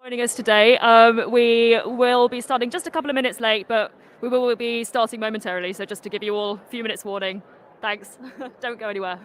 Joining us today. We will be starting just a couple of minutes late, but we will be starting momentarily. So just to give you all a few minutes warning. Thanks. Don't go anywhere.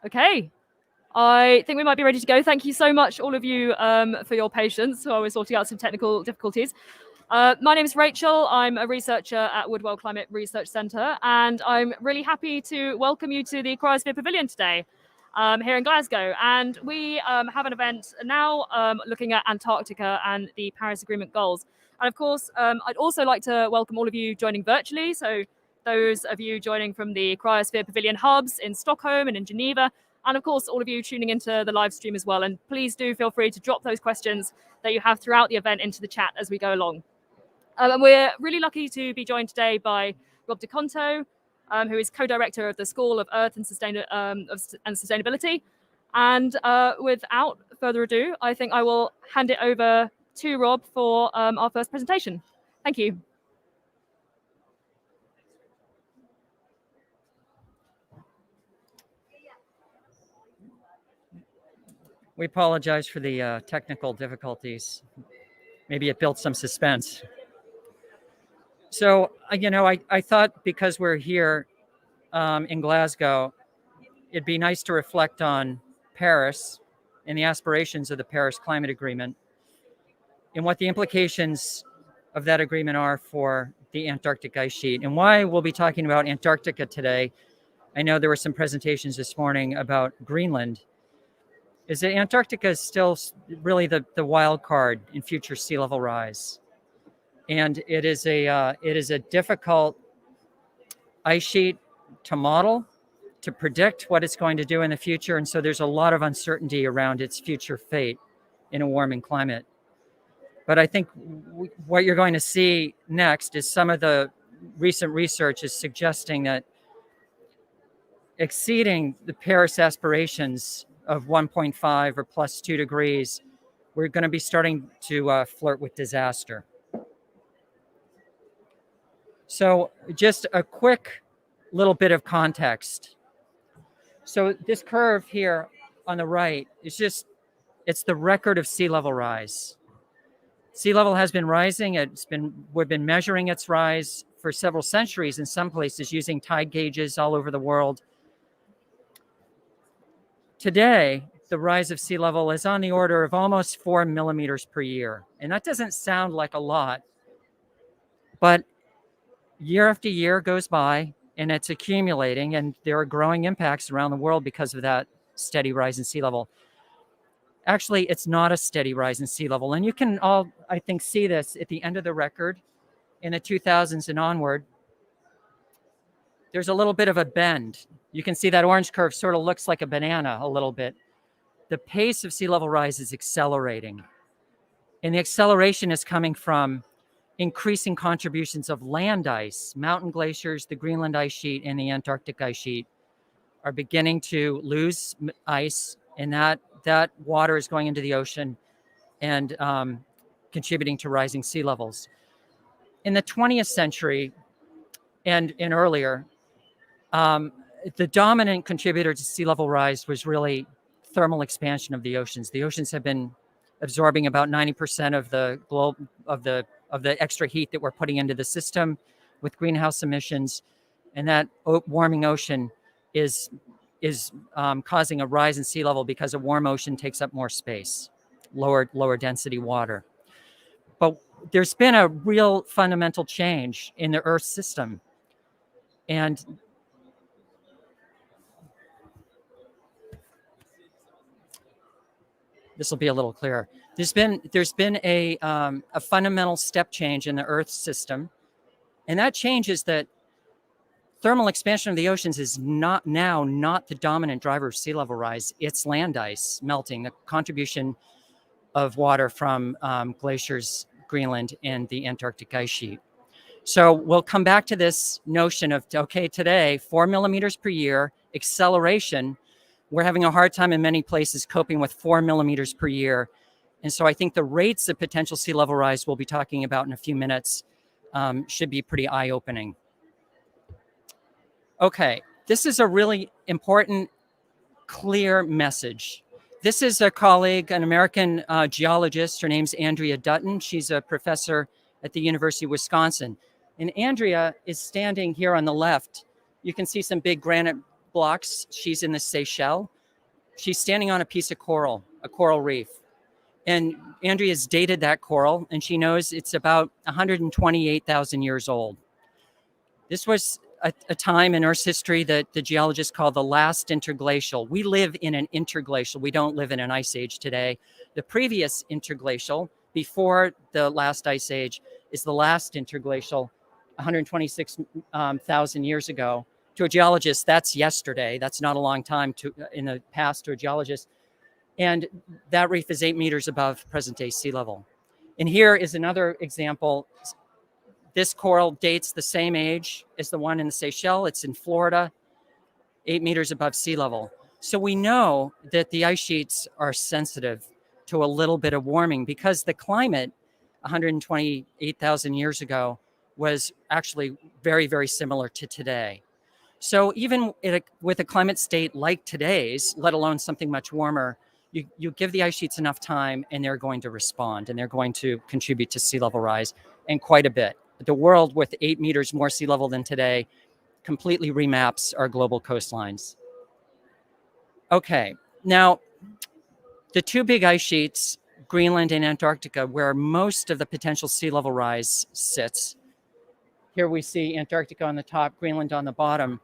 Okay. I think we might be ready to go. Thank you so much, all of you, for your patience while we're sorting out some technical difficulties. My name is Rachel. I'm a researcher at Woodwell Climate Research Centre, and I'm really happy to welcome you to the Cryosphere Pavilion today here in Glasgow. And we have an event now looking at Antarctica and the Paris Agreement goals. And of course, I'd also like to welcome all of you joining virtually. So those of you joining from the Cryosphere Pavilion hubs in Stockholm and in Geneva, and of course, all of you tuning into the live stream as well. And please do feel free to drop those questions that you have throughout the event into the chat as we go along. And we're really lucky to be joined today by Rob DeConto, who is co-director of the School of Earth and Sustainability. And without further ado, I think I will hand it over to Rob for our first presentation. Thank you. We apologize for the technical difficulties. Maybe it built some suspense. So, I thought because we're here in Glasgow, it'd be nice to reflect on Paris and the aspirations of the Paris Climate Agreement and what the implications of that agreement are for the Antarctic ice sheet and why we'll be talking about Antarctica today. I know there were some presentations this morning about Greenland. Is that Antarctica is still really the wild card in future sea level rise. And it is a difficult ice sheet to model, to predict what it's going to do in the future. And so there's a lot of uncertainty around its future fate in a warming climate. But I think what you're going to see next is some of the recent research is suggesting that exceeding the Paris aspirations of 1.5 or plus 2 degrees, we're going to be starting to flirt with disaster. So just a quick little bit of context. So this curve here on the right is it's the record of sea level rise. Sea level has been rising. We've been measuring its rise for several centuries in some places using tide gauges all over the world. Today, the rise of sea level is on the order of almost 4 millimeters per year. And that doesn't sound like a lot, but year after year goes by and it's accumulating, and there are growing impacts around the world because of that steady rise in sea level. Actually, it's not a steady rise in sea level. And you can all, I think, see this at the end of the record in the 2000s and onward. There's a little bit of a bend. You can see that orange curve sort of looks like a banana a little bit. The pace of sea level rise is accelerating. And the acceleration is coming from increasing contributions of land ice. Mountain glaciers, the Greenland ice sheet, and the Antarctic ice sheet are beginning to lose ice, and that water is going into the ocean and contributing to rising sea levels. In the 20th century and earlier, the dominant contributor to sea level rise was really thermal expansion of the oceans. The oceans have been absorbing about 90% of the extra heat that we're putting into the system with greenhouse emissions, and that warming ocean is causing a rise in sea level because a warm ocean takes up more space, lower density water. But there's been a real fundamental change in the Earth system, and this will be a little clearer. There's been a fundamental step change in the Earth system, and that change is that thermal expansion of the oceans is not the dominant driver of sea level rise. It's land ice melting, the contribution of water from glaciers, Greenland, and the Antarctic ice sheet. So we'll come back to this notion of, okay, today, 4 millimeters per year, acceleration. We're having a hard time in many places coping with 4 millimeters per year. And so I think the rates of potential sea level rise we'll be talking about in a few minutes should be pretty eye-opening. Okay, this is a really important, clear message. This is a colleague, an American geologist. Her name's Andrea Dutton. She's a professor at the University of Wisconsin. And Andrea is standing here on the left. You can see some big granite blocks. She's in the Seychelles. She's standing on a piece of coral, a coral reef. And Andrea's dated that coral, and she knows it's about 128,000 years old. This was a time in Earth's history that the geologists call the last interglacial. We live in an interglacial. We don't live in an ice age today. The previous interglacial, before the last ice age, is the last interglacial, 126,000 years ago. To a geologist, that's yesterday. That's not a long time in the past to a geologist. And that reef is 8 meters above present-day sea level. And here is another example. This coral dates the same age as the one in the Seychelles. It's in Florida, 8 meters above sea level. So we know that the ice sheets are sensitive to a little bit of warming because the climate 128,000 years ago was actually very, very similar to today. So even with a climate state like today's, let alone something much warmer, you give the ice sheets enough time and they're going to respond and they're going to contribute to sea level rise, and quite a bit. The world with 8 meters more sea level than today completely remaps our global coastlines. Okay, now the two big ice sheets, Greenland and Antarctica, where most of the potential sea level rise sits. Here we see Antarctica on the top, Greenland on the bottom.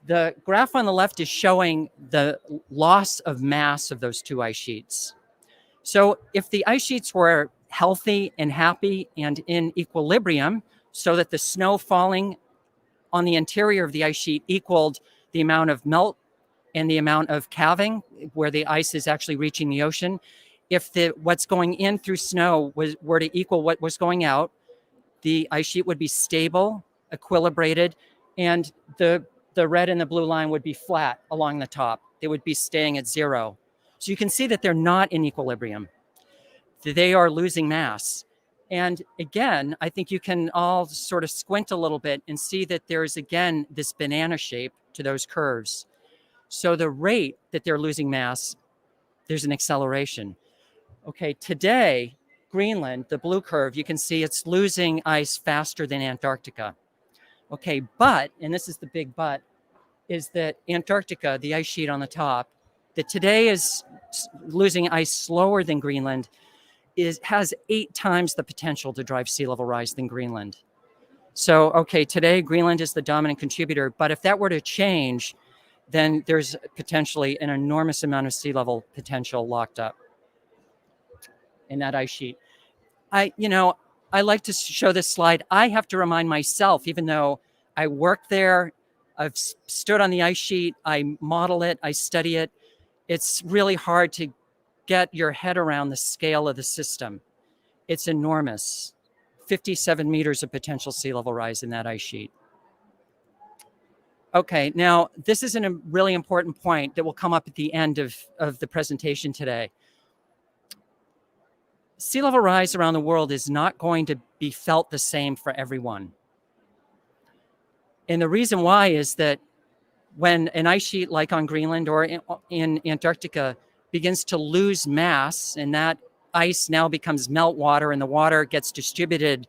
The graph on the left is showing the loss of mass of those two ice sheets. So if the ice sheets were healthy and happy and in equilibrium, so that the snow falling on the interior of the ice sheet equaled the amount of melt and the amount of calving where the ice is actually reaching the ocean, if what's going in through snow were to equal what was going out, the ice sheet would be stable, equilibrated, and the red and the blue line would be flat along the top. They would be staying at zero. So you can see that they're not in equilibrium. They are losing mass. And again, I think you can all sort of squint a little bit and see that there's, again, this banana shape to those curves. So the rate that they're losing mass, there's an acceleration. Okay, today, Greenland, the blue curve, you can see it's losing ice faster than Antarctica. Okay, but, and this is the big but, is that Antarctica, the ice sheet on the top, that today is losing ice slower than Greenland, has 8 times the potential to drive sea level rise than Greenland. So, okay, today Greenland is the dominant contributor, but if that were to change, then there's potentially an enormous amount of sea level potential locked up in that ice sheet. I like to show this slide. I have to remind myself, even though I work there, I've stood on the ice sheet, I model it, I study it. It's really hard to get your head around the scale of the system. It's enormous. 57 meters of potential sea level rise in that ice sheet. Okay, now this is a really important point that will come up at the end of the presentation today. Sea level rise around the world is not going to be felt the same for everyone. And the reason why is that when an ice sheet like on Greenland or in Antarctica begins to lose mass, and that ice now becomes meltwater and the water gets distributed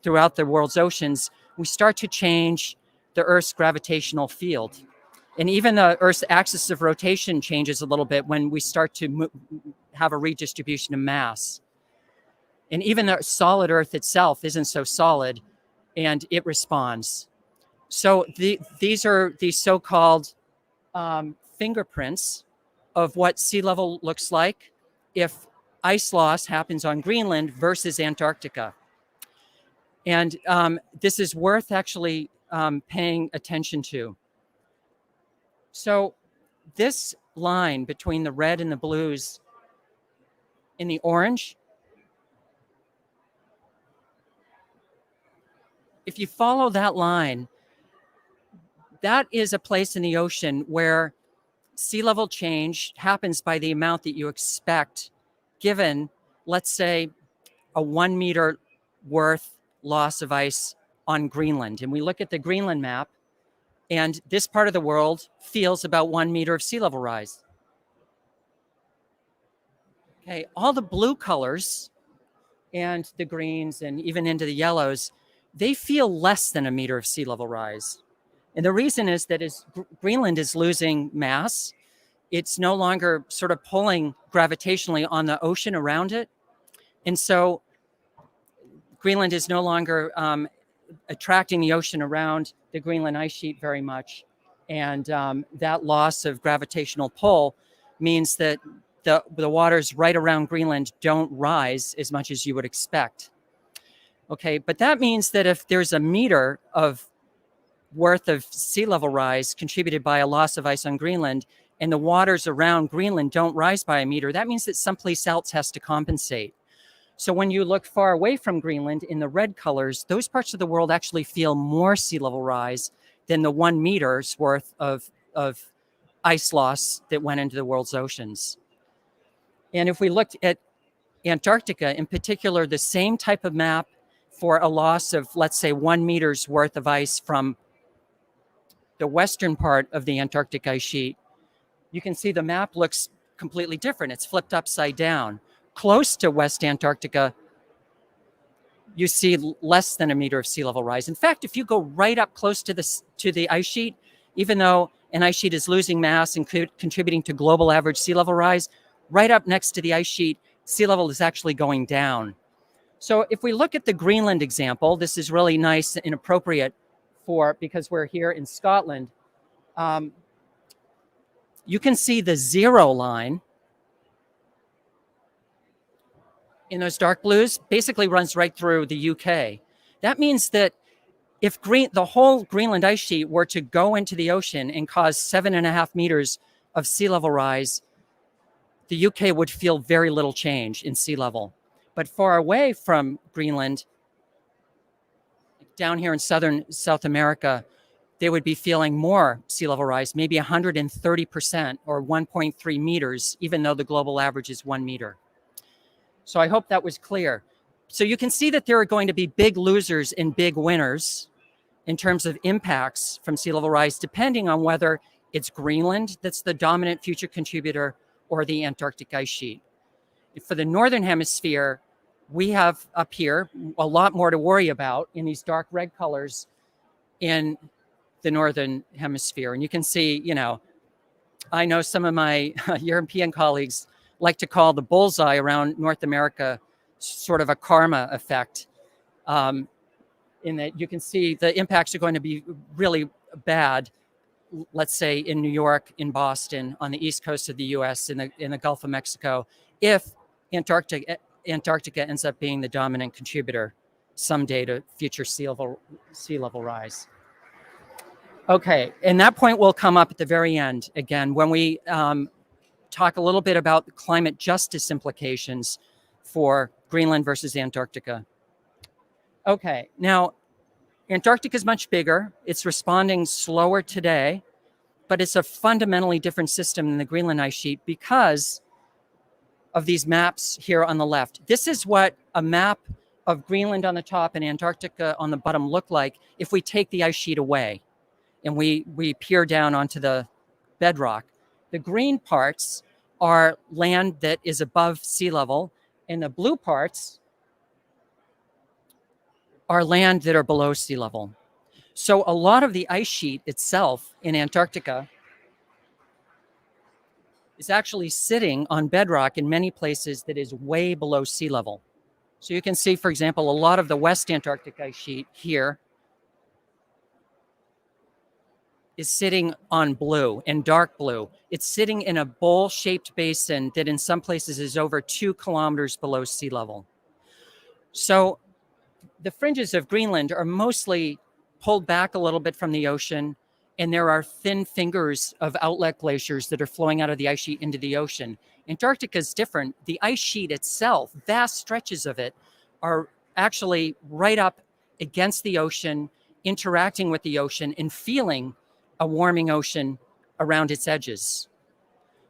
throughout the world's oceans, we start to change the Earth's gravitational field. And even the Earth's axis of rotation changes a little bit when we start to have a redistribution of mass. And even the solid Earth itself isn't so solid, and it responds. So these are these so-called fingerprints of what sea level looks like if ice loss happens on Greenland versus Antarctica. And this is worth actually paying attention to. So this line between the red and the blues in the orange, if you follow that line, that is a place in the ocean where sea level change happens by the amount that you expect given, let's say, a 1 meter worth loss of ice on Greenland. And we look at the Greenland map, and this part of the world feels about 1 meter of sea level rise. Okay, all the blue colors and the greens and even into the yellows, they feel less than a meter of sea level rise. And the reason is that as Greenland is losing mass, it's no longer sort of pulling gravitationally on the ocean around it. And so Greenland is no longer attracting the ocean around the Greenland ice sheet very much. And that loss of gravitational pull means that the waters right around Greenland don't rise as much as you would expect. Okay, but that means that if there's a meter of worth of sea level rise contributed by a loss of ice on Greenland, and the waters around Greenland don't rise by a meter, that means that someplace else has to compensate. So when you look far away from Greenland in the red colors, those parts of the world actually feel more sea level rise than the 1 meter's worth of ice loss that went into the world's oceans. And if we looked at Antarctica in particular, the same type of map for a loss of, let's say, 1 meter's worth of ice from the western part of the Antarctic ice sheet, you can see the map looks completely different. It's flipped upside down. Close to West Antarctica, you see less than a meter of sea level rise. In fact, if you go right up close to the ice sheet, even though an ice sheet is losing mass and contributing to global average sea level rise, right up next to the ice sheet, sea level is actually going down. So if we look at the Greenland example, this is really nice and appropriate because we're here in Scotland. You can see the 0 line in those dark blues basically runs right through the UK. That means that if the whole Greenland ice sheet were to go into the ocean and cause 7.5 meters of sea level rise, the UK would feel very little change in sea level. But far away from Greenland, down here in South America, they would be feeling more sea level rise, maybe 130% or 1.3 meters, even though the global average is 1 meter. So I hope that was clear. So you can see that there are going to be big losers and big winners in terms of impacts from sea level rise, depending on whether it's Greenland that's the dominant future contributor or the Antarctic ice sheet. For the Northern Hemisphere, we have up here a lot more to worry about in these dark red colors in the Northern Hemisphere. And you can see, I know some of my European colleagues like to call the bullseye around North America sort of a karma effect, in that you can see the impacts are going to be really bad, let's say in New York, in Boston, on the east coast of the US, in the Gulf of Mexico, if Antarctica ends up being the dominant contributor someday to future sea level rise. Okay, and that point will come up at the very end, again, when we talk a little bit about the climate justice implications for Greenland versus Antarctica. Okay, now, Antarctica is much bigger. It's responding slower today, but it's a fundamentally different system than the Greenland ice sheet because of these maps here on the left. This is what a map of Greenland on the top and Antarctica on the bottom look like if we take the ice sheet away and we peer down onto the bedrock. The green parts are land that is above sea level, and the blue parts are land that are below sea level. So a lot of the ice sheet itself in Antarctica is actually sitting on bedrock in many places that is way below sea level. So you can see, for example, a lot of the West Antarctic ice sheet here is sitting on blue and dark blue. It's sitting in a bowl-shaped basin that in some places is over 2 kilometers below sea level. So the fringes of Greenland are mostly pulled back a little bit from the ocean, and there are thin fingers of outlet glaciers that are flowing out of the ice sheet into the ocean. Antarctica is different. The ice sheet itself, vast stretches of it, are actually right up against the ocean, interacting with the ocean and feeling a warming ocean around its edges.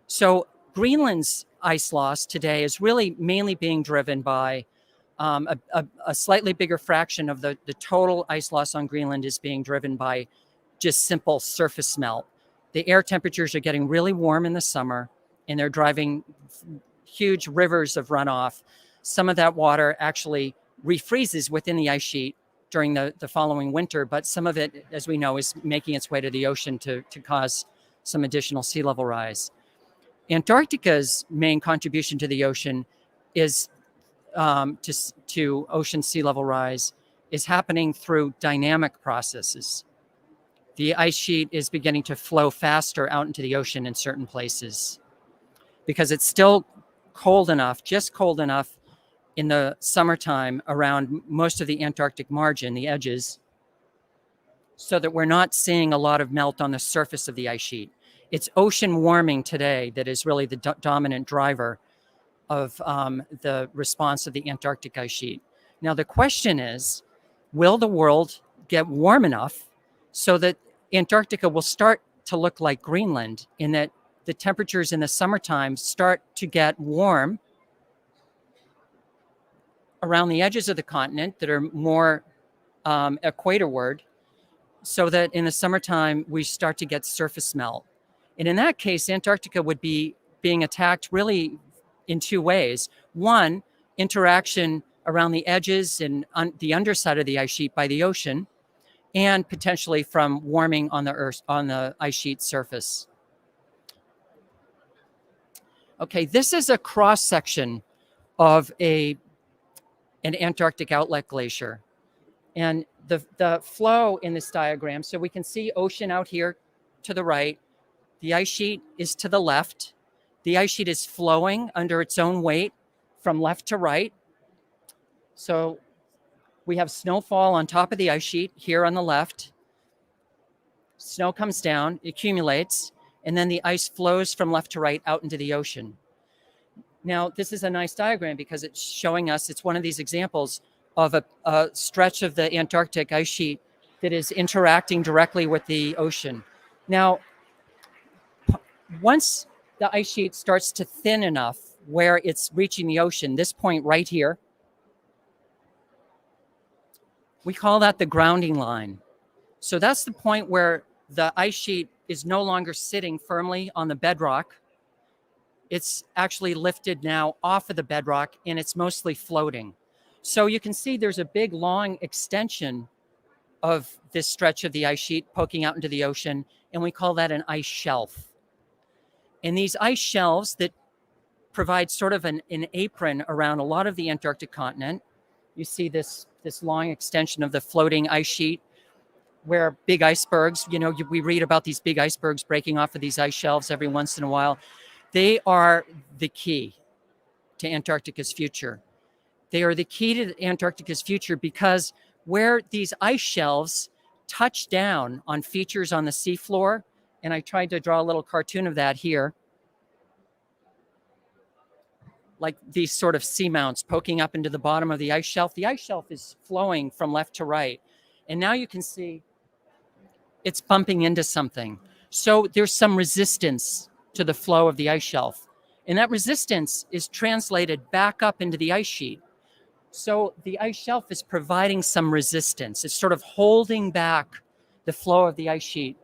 So Greenland's ice loss today is really mainly being driven by a slightly bigger fraction of the total ice loss on Greenland is being driven by just simple surface melt. The air temperatures are getting really warm in the summer, and they're driving huge rivers of runoff. Some of that water actually refreezes within the ice sheet during the following winter, but some of it, as we know, is making its way to the ocean to cause some additional sea level rise. Antarctica's main contribution to the ocean is to ocean sea level rise is happening through dynamic processes. The ice sheet is beginning to flow faster out into the ocean in certain places because it's still cold enough, just cold enough in the summertime around most of the Antarctic margin, the edges, so that we're not seeing a lot of melt on the surface of the ice sheet. It's ocean warming today that is really the dominant driver of the response of the Antarctic ice sheet. Now, the question is, will the world get warm enough so that Antarctica will start to look like Greenland, in that the temperatures in the summertime start to get warm around the edges of the continent that are more equatorward, so that in the summertime we start to get surface melt. And in that case, Antarctica would be being attacked really in two ways. One, interaction around the edges and the underside of the ice sheet by the ocean, and potentially from warming on the ice sheet surface. Okay, this is a cross section of an Antarctic outlet glacier, and the flow in this diagram. So we can see ocean out here to the right. The ice sheet is to the left. The ice sheet is flowing under its own weight from left to right. So we have snowfall on top of the ice sheet here on the left. Snow comes down, accumulates, and then the ice flows from left to right out into the ocean. Now, this is a nice diagram because it's showing us, it's one of these examples of a stretch of the Antarctic ice sheet that is interacting directly with the ocean. Now, once the ice sheet starts to thin enough where it's reaching the ocean, this point right here, we call that the grounding line. So that's the point where the ice sheet is no longer sitting firmly on the bedrock. It's actually lifted now off of the bedrock, and it's mostly floating. So you can see there's a big long extension of this stretch of the ice sheet poking out into the ocean, and we call that an ice shelf. And these ice shelves that provide sort of an apron around a lot of the Antarctic continent. You see this long extension of the floating ice sheet where big icebergs, we read about these big icebergs breaking off of these ice shelves every once in a while. They are the key to Antarctica's future. They are the key to Antarctica's future because where these ice shelves touch down on features on the seafloor, and I tried to draw a little cartoon of that here, like these sort of seamounts poking up into the bottom of the ice shelf. The ice shelf is flowing from left to right. And now you can see it's bumping into something. So there's some resistance to the flow of the ice shelf. And that resistance is translated back up into the ice sheet. So the ice shelf is providing some resistance. It's sort of holding back the flow of the ice sheet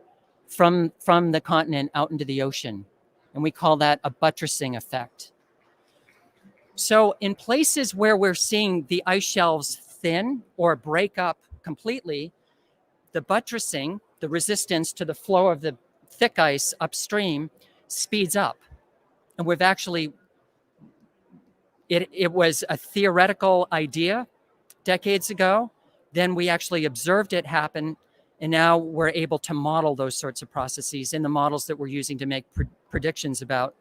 from the continent out into the ocean. And we call that a buttressing effect. So in places where we're seeing the ice shelves thin or break up completely, the buttressing, the resistance to the flow of the thick ice upstream, speeds up. And we've actually, it was a theoretical idea decades ago. Then we actually observed it happen. And now we're able to model those sorts of processes in the models that we're using to make predictions about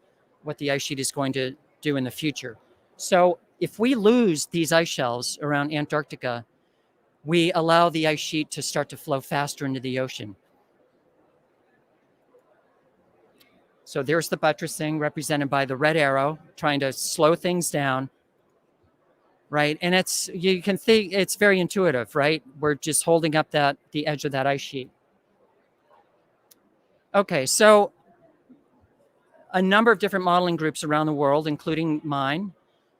what the ice sheet is going to do in the future. So if we lose these ice shelves around Antarctica, we allow the ice sheet to start to flow faster into the ocean. So there's the buttressing represented by the red arrow, trying to slow things down, right? And you can think it's very intuitive, right? We're just holding up the edge of that ice sheet. Okay, so a number of different modeling groups around the world, including mine,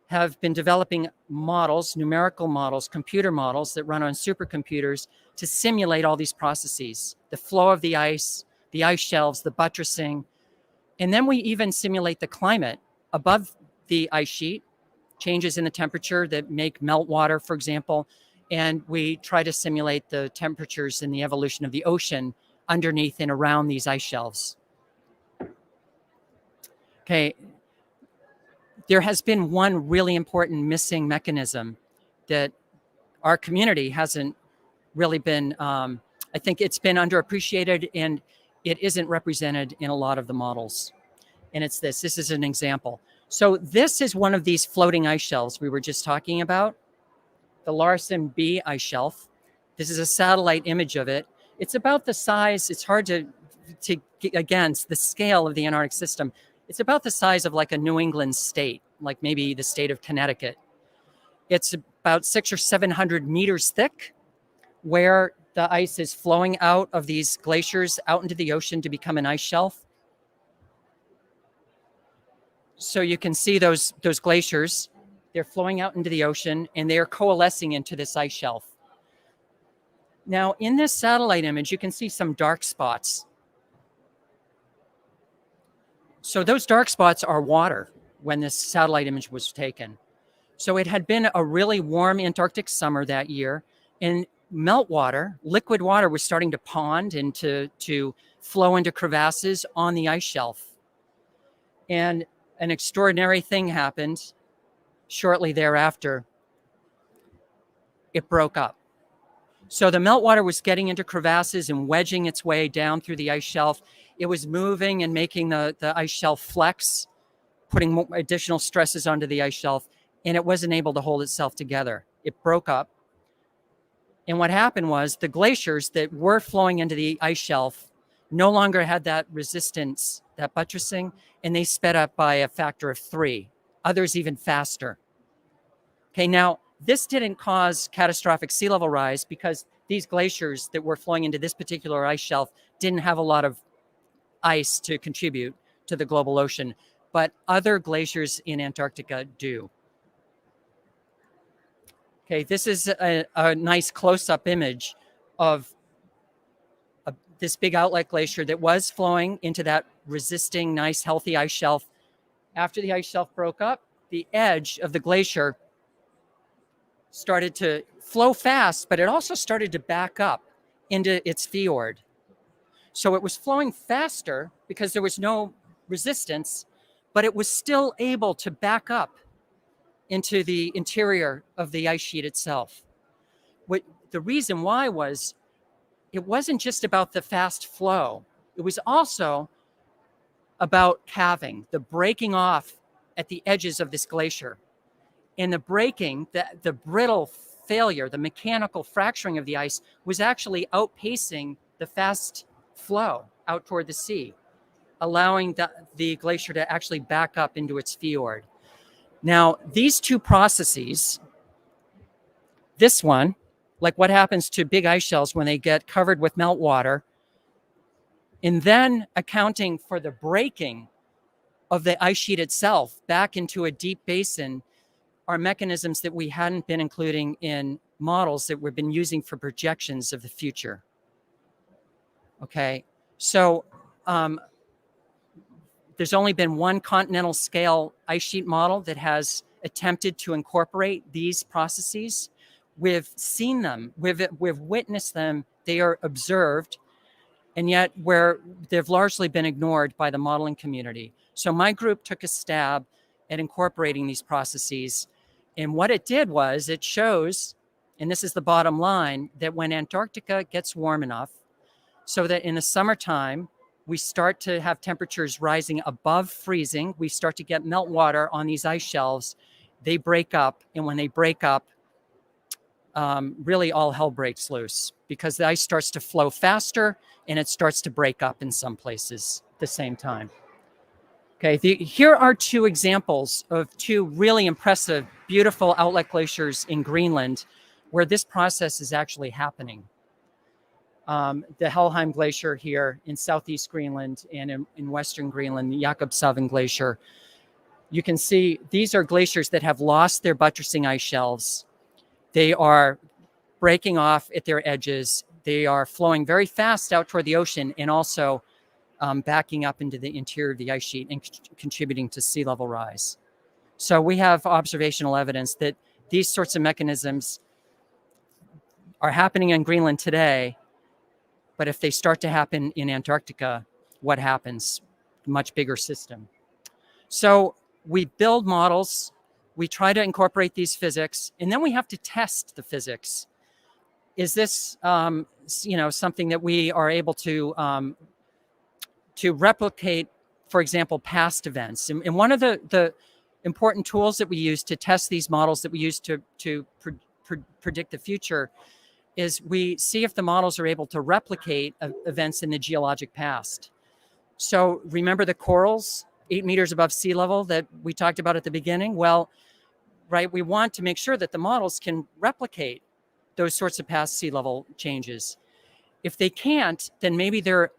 have been developing models, numerical models, computer models that run on supercomputers to simulate all these processes, the flow of the ice shelves, the buttressing. And then we even simulate the climate above the ice sheet, changes in the temperature that make meltwater, for example. And we try to simulate the temperatures and the evolution of the ocean underneath and around these ice shelves. Okay, there has been one really important missing mechanism that our community hasn't really been, I think it's been underappreciated and it isn't represented in a lot of the models. And it's this is an example. So this is one of these floating ice shelves we were just talking about, the Larsen B ice shelf. This is a satellite image of it. It's about the size, it's hard to get against the scale of the Antarctic system. It's about the size of like a New England state, like maybe the state of Connecticut. It's about 600 or 700 meters thick, where the ice is flowing out of these glaciers out into the ocean to become an ice shelf. So you can see those glaciers, they're flowing out into the ocean and they are coalescing into this ice shelf. Now in this satellite image, you can see some dark spots. So those dark spots are water when this satellite image was taken. So it had been a really warm Antarctic summer that year, and meltwater, liquid water, was starting to pond and to flow into crevasses on the ice shelf. And an extraordinary thing happened shortly thereafter. It broke up. So the meltwater was getting into crevasses and wedging its way down through the ice shelf. It was moving and making the ice shelf flex, putting additional stresses onto the ice shelf, and it wasn't able to hold itself together. It broke up. And what happened was the glaciers that were flowing into the ice shelf no longer had that resistance, that buttressing, and they sped up by a factor of 3, others even faster. Okay, now this didn't cause catastrophic sea level rise because these glaciers that were flowing into this particular ice shelf didn't have a lot of ice to contribute to the global ocean, but other glaciers in Antarctica do. Okay, this is a nice close-up image of this big outlet glacier that was flowing into that resisting, nice, healthy ice shelf. After the ice shelf broke up, the edge of the glacier started to flow fast, but it also started to back up into its fjord. So it was flowing faster because there was no resistance, but it was still able to back up into the interior of the ice sheet itself. The reason why was it wasn't just about the fast flow. It was also about calving, the breaking off at the edges of this glacier. And the breaking, the brittle failure, the mechanical fracturing of the ice was actually outpacing the fast flow out toward the sea, allowing the glacier to actually back up into its fjord. Now, these two processes, this one, like what happens to big ice shelves when they get covered with meltwater, and then accounting for the breaking of the ice sheet itself back into a deep basin, are mechanisms that we hadn't been including in models that we've been using for projections of the future. Okay, so there's only been one continental scale ice sheet model that has attempted to incorporate these processes. We've seen them, we've witnessed them, they are observed, and yet they've largely been ignored by the modeling community. So my group took a stab at incorporating these processes. And what it did was it shows, and this is the bottom line, that when Antarctica gets warm enough so that in the summertime, we start to have temperatures rising above freezing, we start to get meltwater on these ice shelves, they break up. And when they break up, really all hell breaks loose because the ice starts to flow faster and it starts to break up in some places at the same time. Okay, here are two examples of two really impressive, beautiful outlet glaciers in Greenland where this process is actually happening. The Helheim Glacier here in southeast Greenland and in western Greenland, the Jakobshavn Glacier. You can see these are glaciers that have lost their buttressing ice shelves. They are breaking off at their edges. They are flowing very fast out toward the ocean and also backing up into the interior of the ice sheet and contributing to sea level rise. So we have observational evidence that these sorts of mechanisms are happening in Greenland today, but if they start to happen in Antarctica, what happens? Much bigger system. So we build models, we try to incorporate these physics, and then we have to test the physics. Is this something that we are able to replicate, for example, past events? And one of the important tools that we use to test these models that we use to predict the future is we see if the models are able to replicate events in the geologic past. So remember the corals 8 meters above sea level that we talked about at the beginning? Well, right, we want to make sure that the models can replicate those sorts of past sea level changes. If they can't, then maybe they're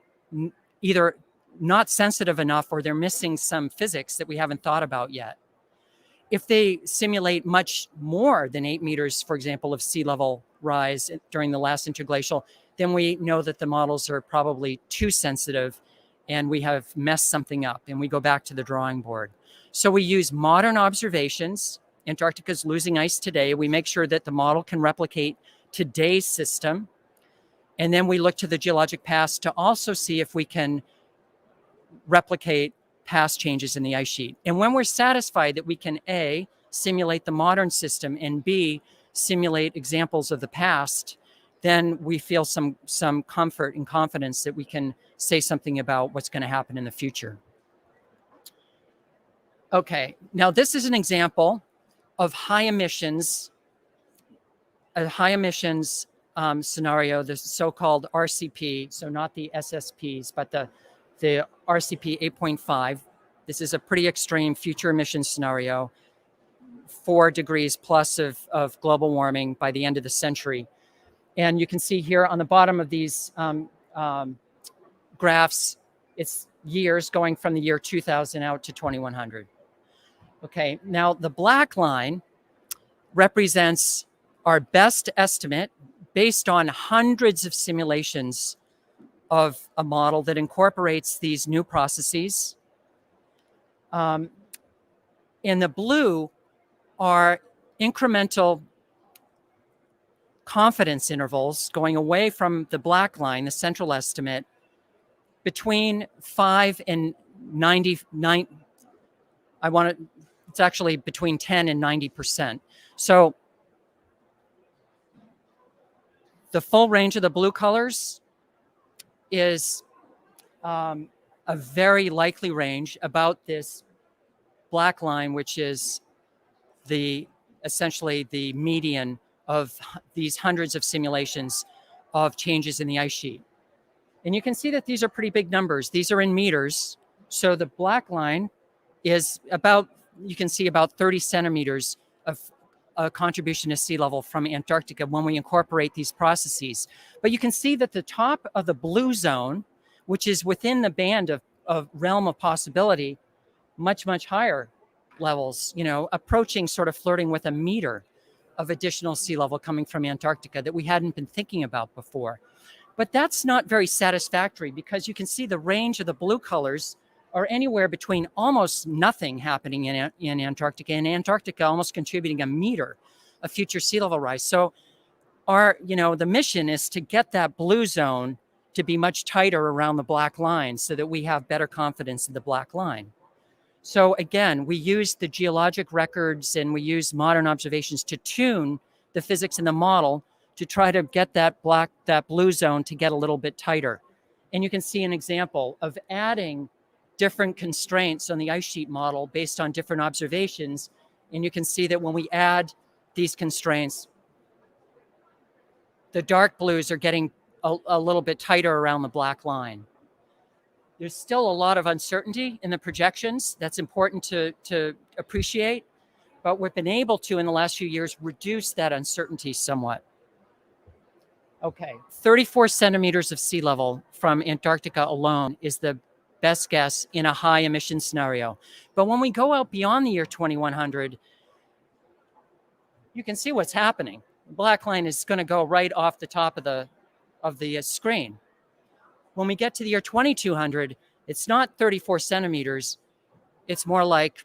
either not sensitive enough or they're missing some physics that we haven't thought about yet. If they simulate much more than 8 meters, for example, of sea level rise during the last interglacial, then we know that the models are probably too sensitive and we have messed something up and we go back to the drawing board. So we use modern observations. Antarctica's losing ice today. We make sure that the model can replicate today's system. And then we look to the geologic past to also see if we can replicate past changes in the ice sheet. And when we're satisfied that we can A, simulate the modern system, and B, simulate examples of the past, then we feel some comfort and confidence that we can say something about what's going to happen in the future. Okay, now this is an example of high emissions, a high emissions scenario, the so-called RCP, so not the SSPs, but the RCP 8.5. This is a pretty extreme future emissions scenario, 4 degrees plus of global warming by the end of the century. And you can see here on the bottom of these graphs, it's years going from the year 2000 out to 2100. Okay, now the black line represents our best estimate based on hundreds of simulations of a model that incorporates these new processes. And the blue are incremental confidence intervals going away from the black line, the central estimate, between 5 and 99. It's actually between 10 and 90%. So the full range of the blue colors is a very likely range about this black line, which is essentially the median of these hundreds of simulations of changes in the ice sheet. And you can see that these are pretty big numbers. These are in meters. So the black line is about, you can see about 30 centimeters of a contribution to sea level from Antarctica when we incorporate these processes. But you can see that the top of the blue zone, which is within the band of realm of possibility, much, much higher levels, approaching, sort of flirting with a meter of additional sea level coming from Antarctica that we hadn't been thinking about before. But that's not very satisfactory because you can see the range of the blue colors are anywhere between almost nothing happening in Antarctica and Antarctica almost contributing a meter of future sea level rise. So the mission is to get that blue zone to be much tighter around the black line so that we have better confidence in the black line. So again, we use the geologic records and we use modern observations to tune the physics in the model to try to get that blue zone to get a little bit tighter. And you can see an example of adding different constraints on the ice sheet model based on different observations. And you can see that when we add these constraints, The dark blues are getting a little bit tighter around the black line. There's still a lot of uncertainty in the projections. That's important to appreciate, but we've been able to, in the last few years, reduce that uncertainty somewhat. Okay, 34 centimeters of sea level from Antarctica alone is the best guess in a high emission scenario. But when we go out beyond the year 2100, you can see what's happening. The black line is going to go right off the top of the screen. When we get to the year 2200, it's not 34 centimeters, it's more like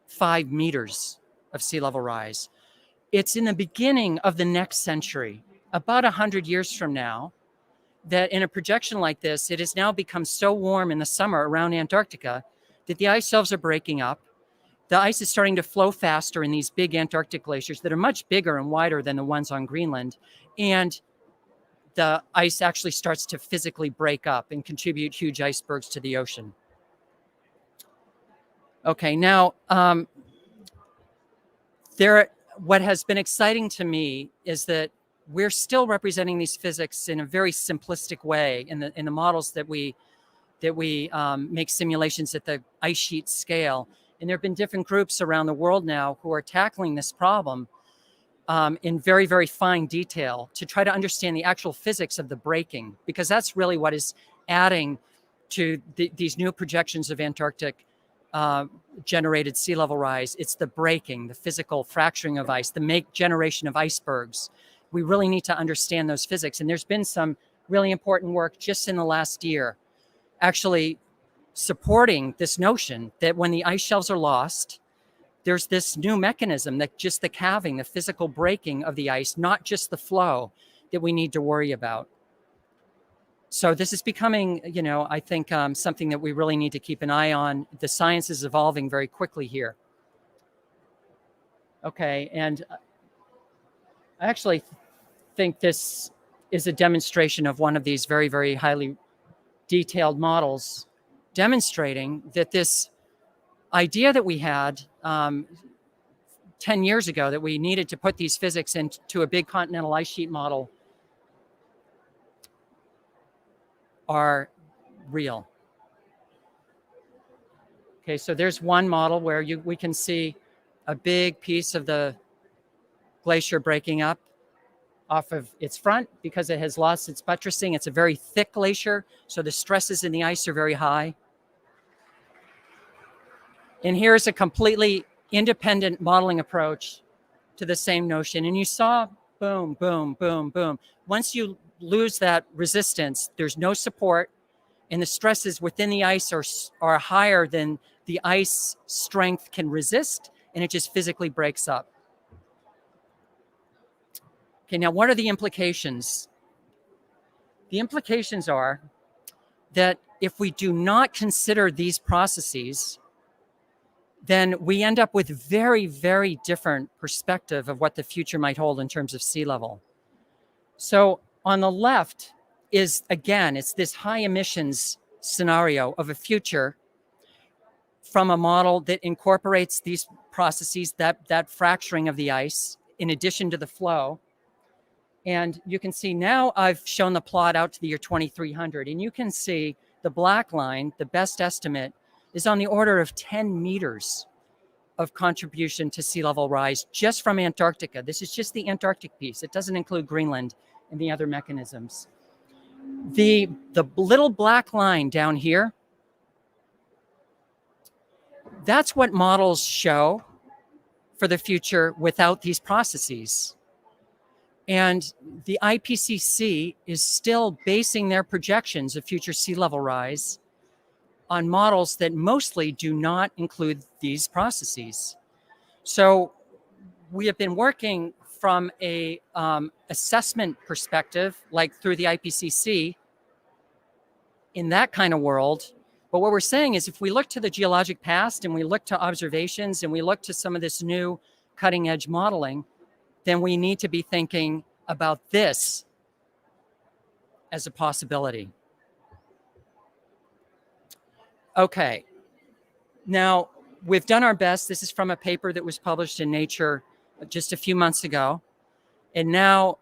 5 meters of sea level rise. It's in the beginning of the next century, about 100 years from now, that in a projection like this, it has now become so warm in the summer around Antarctica that the ice shelves are breaking up. The ice is starting to flow faster in these big Antarctic glaciers that are much bigger and wider than the ones on Greenland. And the ice actually starts to physically break up and contribute huge icebergs to the ocean. Okay, now, what has been exciting to me is that we're still representing these physics in a very simplistic way in the models that we make simulations at the ice sheet scale. And there have been different groups around the world now who are tackling this problem in very, very fine detail to try to understand the actual physics of the breaking, because that's really what is adding to these new projections of Antarctic generated sea level rise. It's the breaking, the physical fracturing of ice, the generation of icebergs. We really need to understand those physics. And there's been some really important work just in the last year, actually supporting this notion that when the ice shelves are lost, there's this new mechanism that just the calving, the physical breaking of the ice, not just the flow, that we need to worry about. So this is becoming, I think something that we really need to keep an eye on. The science is evolving very quickly here. Okay, and I actually think this is a demonstration of one of these very, very highly detailed models demonstrating that this idea that we had 10 years ago, that we needed to put these physics into a big continental ice sheet model, are real. Okay, so there's one model where we can see a big piece of the glacier breaking up off of its front because it has lost its buttressing. It's a very thick glacier, so the stresses in the ice are very high. And here's a completely independent modeling approach to the same notion. And you saw boom, boom, boom, boom. Once you lose that resistance, there's no support, and the stresses within the ice are higher than the ice strength can resist, and it just physically breaks up. Okay, now what are the implications? The implications are that if we do not consider these processes, then we end up with very, very different perspective of what the future might hold in terms of sea level. So on the left is, again, it's this high emissions scenario of a future from a model that incorporates these processes, that fracturing of the ice in addition to the flow. And you can see now I've shown the plot out to the year 2300, and you can see the black line, the best estimate, is on the order of 10 meters of contribution to sea level rise just from Antarctica. This is just the Antarctic piece. It doesn't include Greenland and the other mechanisms. The little black line down here, that's what models show for the future without these processes. And the IPCC is still basing their projections of future sea level rise on models that mostly do not include these processes. So we have been working from a assessment perspective, like through the IPCC, in that kind of world. But what we're saying is if we look to the geologic past and we look to observations and we look to some of this new cutting edge modeling, then we need to be thinking about this as a possibility. Okay, now we've done our best. This is from a paper that was published in Nature just a few months ago. And now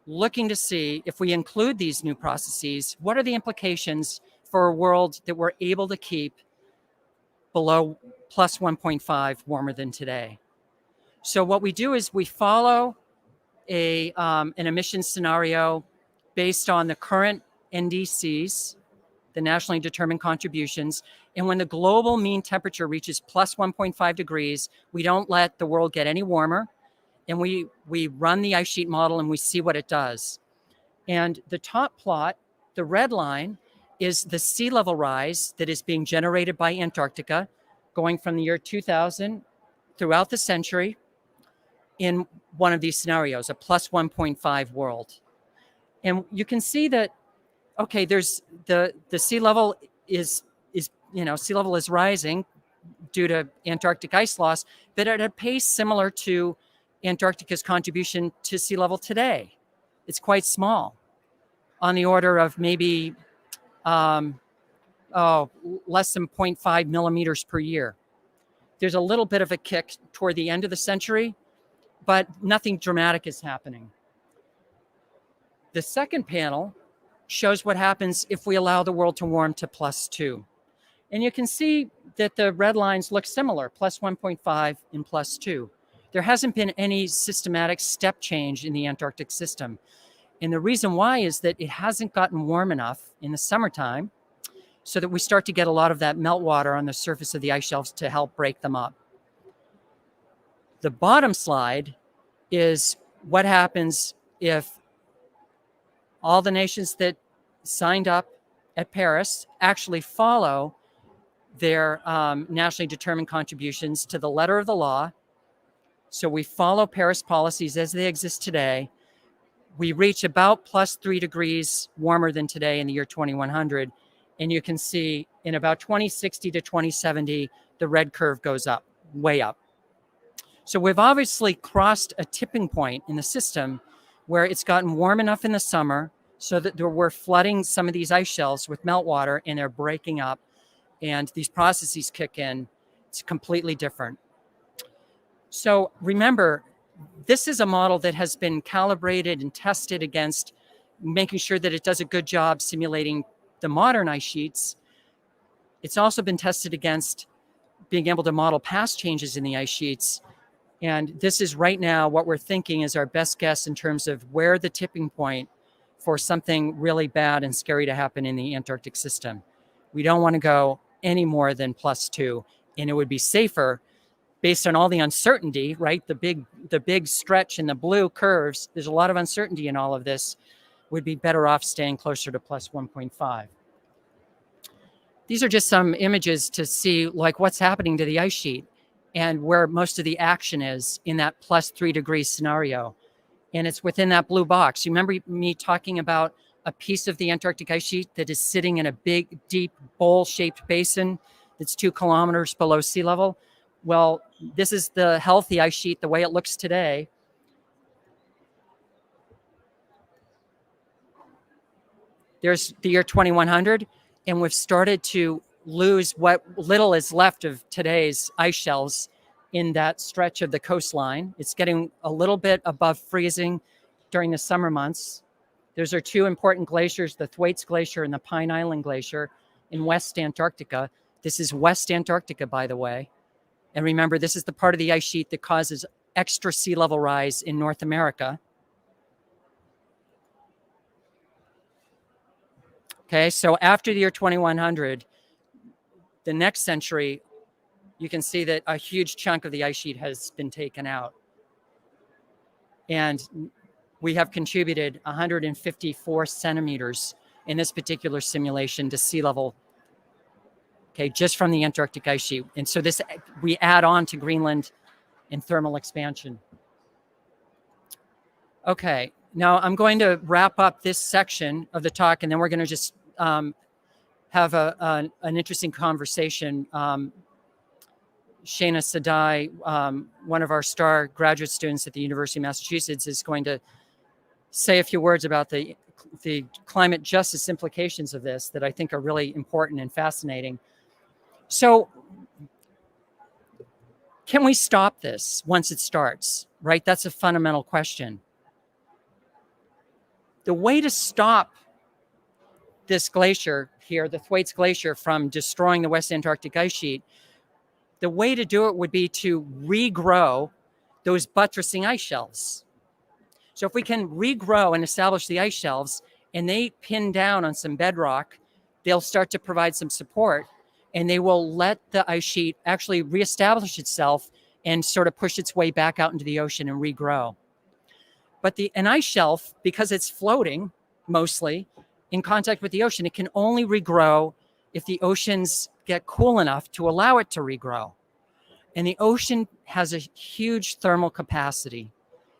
looking to see if we include these new processes, what are the implications for a world that we're able to keep below plus 1.5 warmer than today. So what we do is we follow an emission scenario based on the current NDCs, the nationally determined contributions. And when the global mean temperature reaches plus 1.5 degrees, we don't let the world get any warmer. And we run the ice sheet model and we see what it does. And the top plot, the red line, is the sea level rise that is being generated by Antarctica, going from the year 2000 throughout the century in one of these scenarios, a plus 1.5 world. And you can see that, okay, there's the sea level is sea level is rising due to Antarctic ice loss, but at a pace similar to Antarctica's contribution to sea level today. It's quite small, on the order of maybe less than 0.5 millimeters per year. There's a little bit of a kick toward the end of the century, but nothing dramatic is happening. The second panel shows what happens if we allow the world to warm to plus 2. And you can see that the red lines look similar, plus 1.5 and plus 2. There hasn't been any systematic step change in the Antarctic system. And the reason why is that it hasn't gotten warm enough in the summertime so that we start to get a lot of that meltwater on the surface of the ice shelves to help break them up. The bottom slide is what happens if all the nations that signed up at Paris actually follow their nationally determined contributions to the letter of the law. So we follow Paris policies as they exist today. We reach about plus 3 degrees warmer than today in the year 2100. And you can see in about 2060 to 2070, the red curve goes up, way up. So we've obviously crossed a tipping point in the system where it's gotten warm enough in the summer so that we're flooding some of these ice shelves with meltwater and they're breaking up and these processes kick in. It's completely different. So remember, this is a model that has been calibrated and tested against making sure that it does a good job simulating the modern ice sheets. It's also been tested against being able to model past changes in the ice sheets. And this is right now what we're thinking is our best guess in terms of where the tipping point for something really bad and scary to happen in the Antarctic system. We don't want to go any more than plus 2, and it would be safer based on all the uncertainty, right? The big stretch in the blue curves, there's a lot of uncertainty in all of this, would be better off staying closer to plus 1.5. These are just some images to see like what's happening to the ice sheet and where most of the action is in that plus 3 degrees scenario. And it's within that blue box. You remember me talking about a piece of the Antarctic ice sheet that is sitting in a big, deep, bowl-shaped basin that's 2 kilometers below sea level? Well, this is the healthy ice sheet, the way it looks today. There's the year 2100, and we've started to lose what little is left of today's ice shelves in that stretch of the coastline. It's getting a little bit above freezing during the summer months. Those are 2 important glaciers, the Thwaites Glacier and the Pine Island Glacier in West Antarctica. This is West Antarctica, by the way. And remember, this is the part of the ice sheet that causes extra sea level rise in North America. Okay, so after the year 2100, the next century, you can see that a huge chunk of the ice sheet has been taken out. And we have contributed 154 centimeters in this particular simulation to sea level, okay, just from the Antarctic ice sheet. And so this, we add on to Greenland and thermal expansion. Okay, now I'm going to wrap up this section of the talk, and then we're going to just have an interesting conversation. Shana Sadai, one of our star graduate students at the University of Massachusetts, is going to say a few words about the climate justice implications of this that I think are really important and fascinating. So can we stop this once it starts, right? That's a fundamental question. The way to stop this glacier here, the Thwaites Glacier, from destroying the West Antarctic ice sheet, the way to do it would be to regrow those buttressing ice shelves. So if we can regrow and establish the ice shelves and they pin down on some bedrock, they'll start to provide some support, and they will let the ice sheet actually reestablish itself and sort of push its way back out into the ocean and regrow. But an ice shelf, because it's floating mostly in contact with the ocean, it can only regrow if the oceans get cool enough to allow it to regrow. And the ocean has a huge thermal capacity.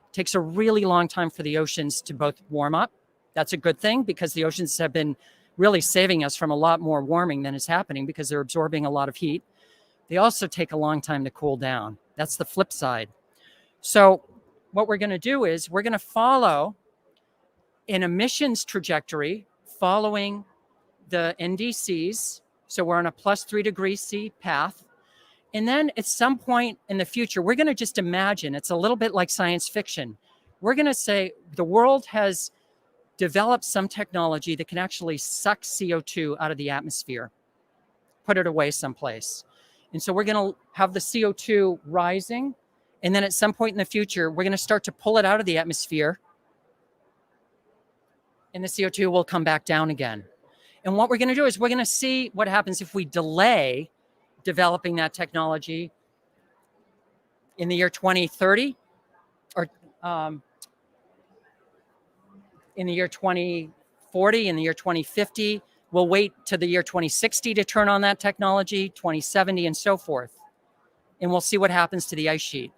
It takes a really long time for the oceans to both warm up. That's a good thing, because the oceans have been really saving us from a lot more warming than is happening, because they're absorbing a lot of heat. They also take a long time to cool down. That's the flip side. So what we're going to do is we're going to follow an emissions trajectory following the NDCs. So we're on a +3 degrees C path. And then at some point in the future, we're going to just imagine, it's a little bit like science fiction. We're going to say the world has developed some technology that can actually suck CO2 out of the atmosphere, put it away someplace. And so we're going to have the CO2 rising. And then at some point in the future, we're going to start to pull it out of the atmosphere. And the CO2 will come back down again. And what we're going to do is we're going to see what happens if we delay developing that technology in the year 2030 or in the year 2040, in the year 2050. We'll wait to the year 2060 to turn on that technology, 2070 and so forth. And we'll see what happens to the ice sheet.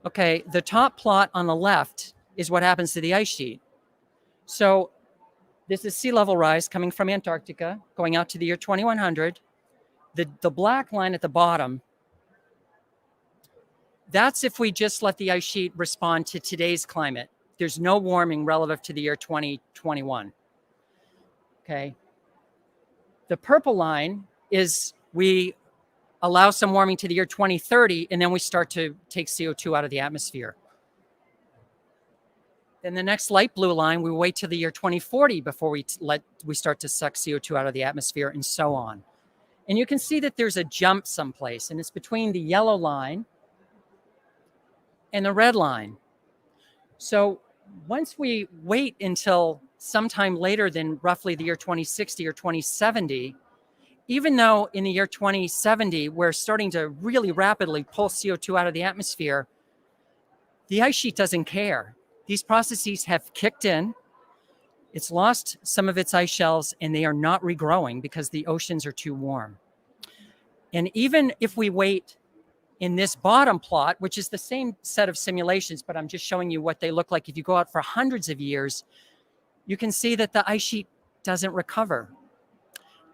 Okay, the top plot on the left is what happens to the ice sheet. So this is sea level rise coming from Antarctica, going out to the year 2100. The black line at the bottom, that's if we just let the ice sheet respond to today's climate. There's no warming relative to the year 2021. Okay. The purple line is we allow some warming to the year 2030, and then we start to take CO2 out of the atmosphere. Then the next light blue line, we wait till the year 2040 before we start to suck CO2 out of the atmosphere, and so on. And you can see that there's a jump someplace, and it's between the yellow line and the red line. So once we wait until sometime later than roughly the year 2060 or 2070, even though in the year 2070, we're starting to really rapidly pull CO2 out of the atmosphere, the ice sheet doesn't care. These processes have kicked in. It's lost some of its ice shelves, and they are not regrowing because the oceans are too warm. And even if we wait in this bottom plot, which is the same set of simulations, but I'm just showing you what they look like if you go out for hundreds of years, you can see that the ice sheet doesn't recover.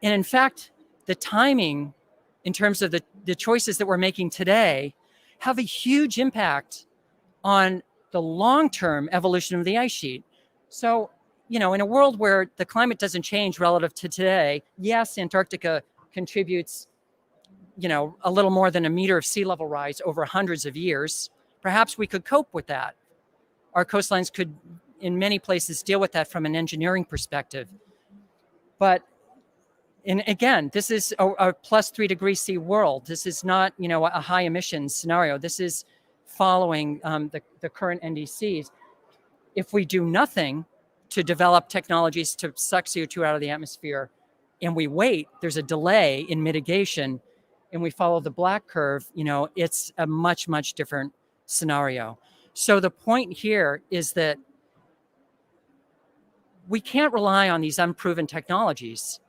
And in fact, the timing in terms of the choices that we're making today have a huge impact on the long-term evolution of the ice sheet. So, you know, in a world where the climate doesn't change relative to today, yes, Antarctica contributes, you know, a little more than a meter of sea level rise over hundreds of years. Perhaps we could cope with that. Our coastlines could, in many places, deal with that from an engineering perspective. But, and again, this is a +3 degrees C world. This is not, you know, a high emissions scenario. This is following the current NDCs. If we do nothing to develop technologies to suck CO2 out of the atmosphere, and we wait, there's a delay in mitigation, and we follow the black curve, you know, it's a much, much different scenario. So the point here is that we can't rely on these unproven technologies.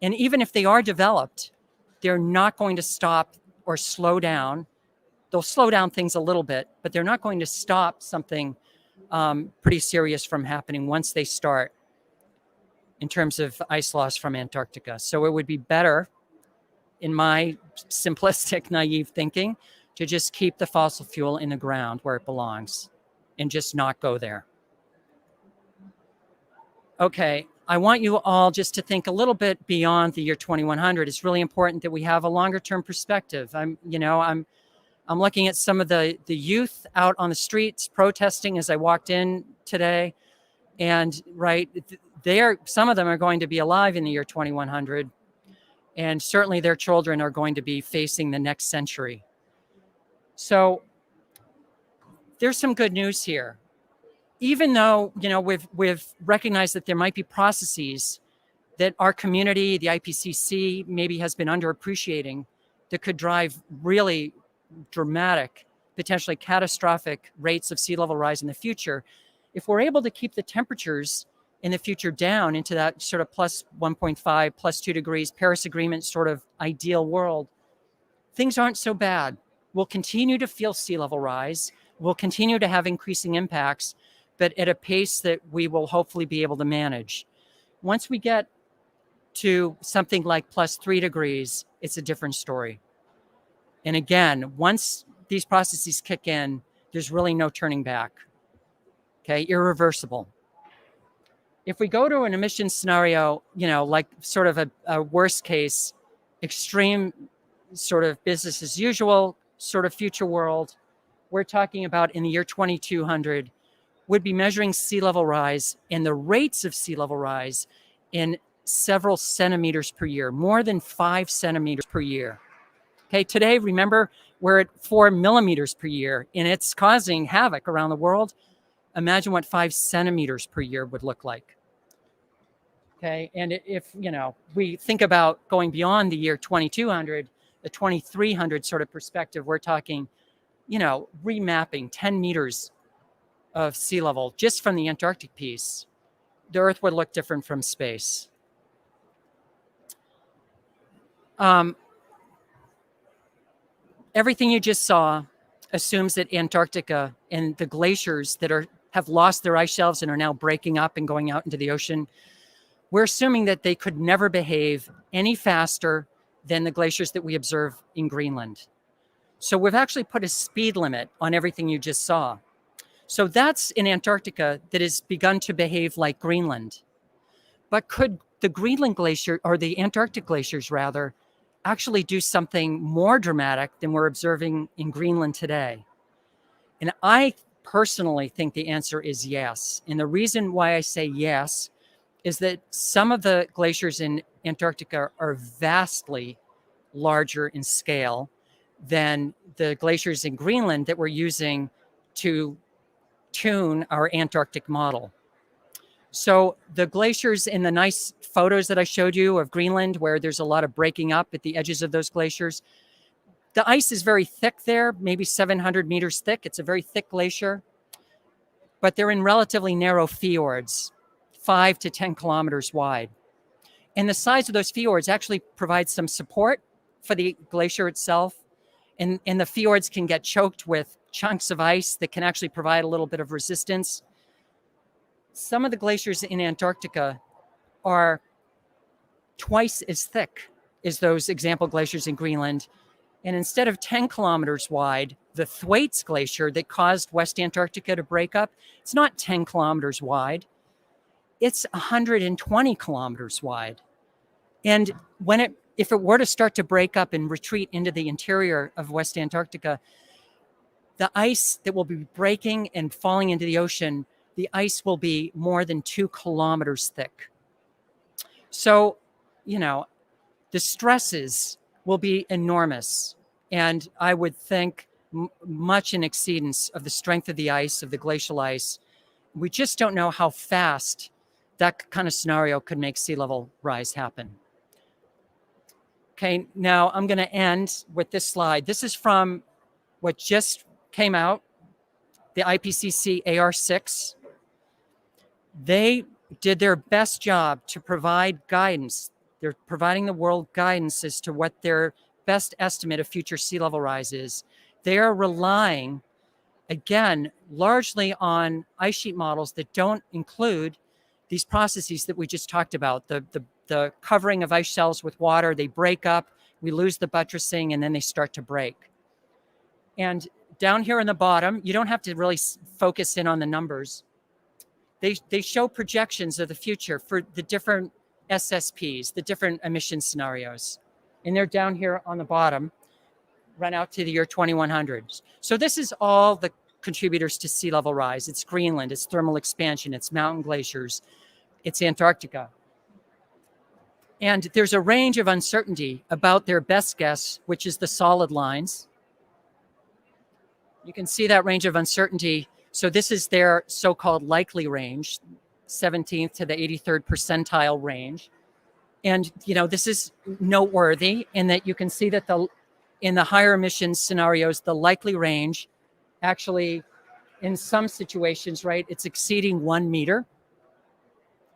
And even if they are developed, they're not going to stop or slow down. They'll slow down things a little bit, but they're not going to stop something pretty serious from happening once they start in terms of ice loss from Antarctica. So it would be better, in my simplistic, naive thinking, to just keep the fossil fuel in the ground where it belongs and just not go there. Okay, I want you all just to think a little bit beyond the year 2100. It's really important that we have a longer term perspective. I'm I'm looking at some of the youth out on the streets protesting as I walked in today. And right, some of them are going to be alive in the year 2100. And certainly their children are going to be facing the next century. So there's some good news here. Even though, we've recognized that there might be processes that our community, the IPCC, maybe has been underappreciating that could drive really dramatic, potentially catastrophic rates of sea level rise in the future. If we're able to keep the temperatures in the future down into that sort of plus 1.5, plus 2 degrees, Paris Agreement sort of ideal world, things aren't so bad. We'll continue to feel sea level rise. We'll continue to have increasing impacts, but at a pace that we will hopefully be able to manage. Once we get to something like plus 3 degrees, it's a different story. And again, once these processes kick in, there's really no turning back. Okay, irreversible. If we go to an emission scenario, like sort of a worst case, extreme sort of business as usual, sort of future world, we're talking about in the year 2200, would be measuring sea level rise and the rates of sea level rise in several centimeters per year, more than 5 centimeters per year. Okay, today, remember, we're at 4 millimeters per year, and it's causing havoc around the world. Imagine what 5 centimeters per year would look like. Okay, and if, we think about going beyond the year 2200, the 2300 sort of perspective, we're talking, remapping 10 meters of sea level just from the Antarctic piece. The Earth would look different from space. Everything you just saw assumes that Antarctica and the glaciers that have lost their ice shelves and are now breaking up and going out into the ocean, we're assuming that they could never behave any faster than the glaciers that we observe in Greenland. So we've actually put a speed limit on everything you just saw. So that's in Antarctica that has begun to behave like Greenland. But could the Greenland glacier, or the Antarctic glaciers rather, actually do something more dramatic than we're observing in Greenland today? And I personally think the answer is yes. And the reason why I say yes is that some of the glaciers in Antarctica are vastly larger in scale than the glaciers in Greenland that we're using to tune our Antarctic model. So the glaciers in the nice photos that I showed you of Greenland, where there's a lot of breaking up at the edges of those glaciers, the ice is very thick there, maybe 700 meters thick. It's a very thick glacier, but they're in relatively narrow fjords, 5 to 10 kilometers wide. And the size of those fjords actually provides some support for the glacier itself. And the fjords can get choked with chunks of ice that can actually provide a little bit of resistance. Some of the glaciers in Antarctica are twice as thick as those example glaciers in Greenland. And instead of 10 kilometers wide, the Thwaites Glacier that caused West Antarctica to break up, it's not 10 kilometers wide. It's 120 kilometers wide. And if it were to start to break up and retreat into the interior of West Antarctica, the ice that will be breaking and falling into the ocean, the ice will be more than 2 kilometers thick. So, the stresses will be enormous. And I would think much in exceedance of the strength of the ice, of the glacial ice. We just don't know how fast that kind of scenario could make sea level rise happen. Okay, now I'm going to end with this slide. This is from what just came out, the IPCC AR6. They did their best job to provide guidance. They're providing the world guidance as to what their best estimate of future sea level rise is. They are relying, again, largely on ice sheet models that don't include these processes that we just talked about, the covering of ice shelves with water. They break up, we lose the buttressing, and then they start to break. And down here in the bottom, you don't have to really focus in on the numbers. They show projections of the future for the different SSPs, the different emission scenarios. And they're down here on the bottom. run out to the year 2100. So this is all the contributors to sea level rise. It's Greenland, it's thermal expansion, it's mountain glaciers, it's Antarctica. And there's a range of uncertainty about their best guess, which is the solid lines. You can see that range of uncertainty. So this is their so-called likely range, 17th to the 83rd percentile range. And, you know, this is noteworthy in that you can see that in the higher emissions scenarios, the likely range actually, in some situations, right, it's exceeding 1 meter.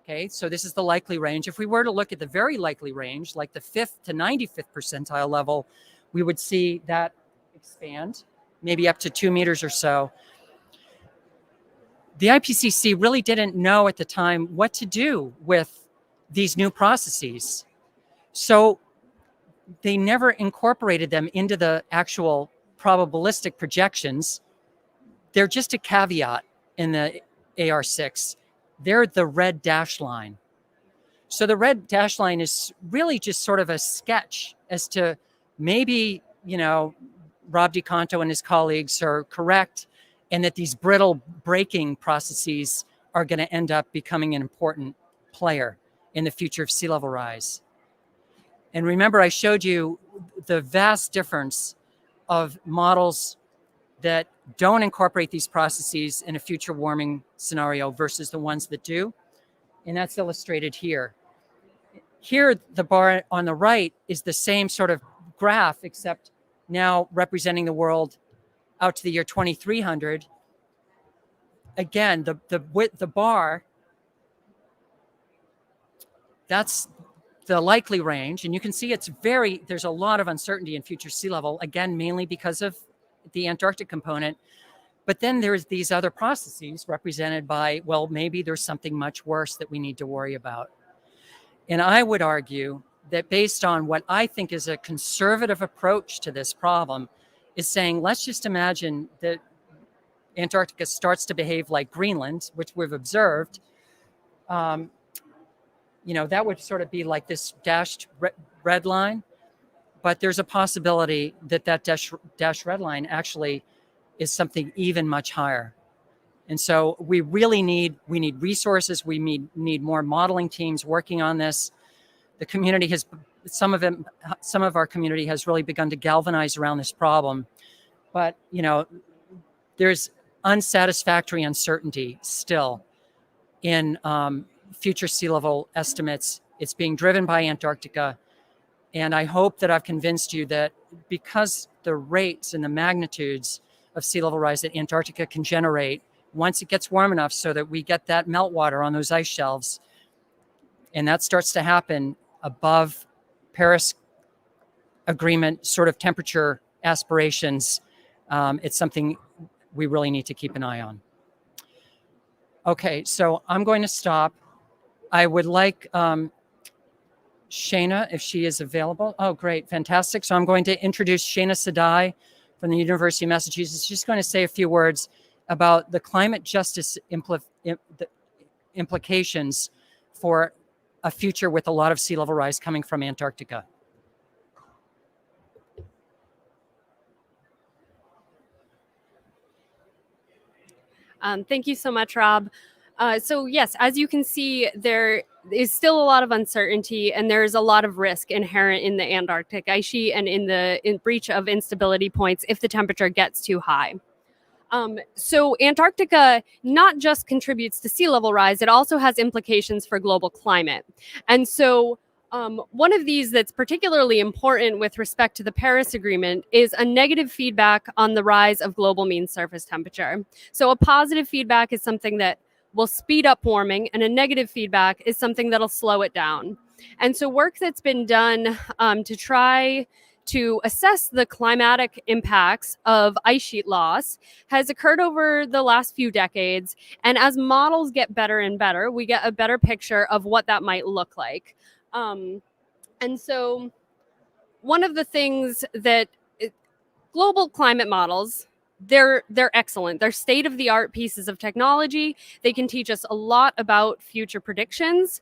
Okay, so this is the likely range. If we were to look at the very likely range, like the 5th to 95th percentile level, we would see that expand, maybe up to 2 meters or so. The IPCC really didn't know at the time what to do with these new processes. So they never incorporated them into the actual probabilistic projections. They're just a caveat in the AR6. They're the red dash line. So the red dash line is really just sort of a sketch as to maybe, you know, Rob DiCanto and his colleagues are correct, and that these brittle breaking processes are going to end up becoming an important player in the future of sea level rise. And remember, I showed you the vast difference of models that don't incorporate these processes in a future warming scenario versus the ones that do. And that's illustrated here. Here, the bar on the right is the same sort of graph, except now representing the world out to the year 2300. Again, the bar, that's the likely range. And you can see there's a lot of uncertainty in future sea level, again, mainly because of the Antarctic component. But then there's these other processes represented by, well, maybe there's something much worse that we need to worry about. And I would argue that based on what I think is a conservative approach to this problem, is saying, let's just imagine that Antarctica starts to behave like Greenland, which we've observed. You know, that would sort of be like this dashed red line. But there's a possibility that that dash red line actually is something even much higher. And so we really need resources. We need more modeling teams working on this. The community some of our community has really begun to galvanize around this problem. But, you know, there's unsatisfactory uncertainty still in future sea level estimates. It's being driven by Antarctica. And I hope that I've convinced you that because the rates and the magnitudes of sea level rise that Antarctica can generate, once it gets warm enough so that we get that meltwater on those ice shelves, and that starts to happen above Paris Agreement sort of temperature aspirations, it's something we really need to keep an eye on. Okay, so I'm going to stop. I would like Shana, if she is available. Oh, great, fantastic. So I'm going to introduce Shana Sadai from the University of Massachusetts. She's going to say a few words about the climate justice implications for a future with a lot of sea level rise coming from Antarctica. Thank you so much, Rob. So yes, as you can see, there is still a lot of uncertainty and there is a lot of risk inherent in the Antarctic ice sheet and in breach of instability points if the temperature gets too high. So Antarctica not just contributes to sea level rise, it also has implications for global climate. And so one of these that's particularly important with respect to the Paris Agreement is a negative feedback on the rise of global mean surface temperature. So a positive feedback is something that will speed up warming, and a negative feedback is something that'll slow it down. And so work that's been done to try to assess the climatic impacts of ice sheet loss has occurred over the last few decades. And as models get better and better, we get a better picture of what that might look like. And so one of the things that global climate models, they're excellent. They're state-of-the-art pieces of technology. They can teach us a lot about future predictions.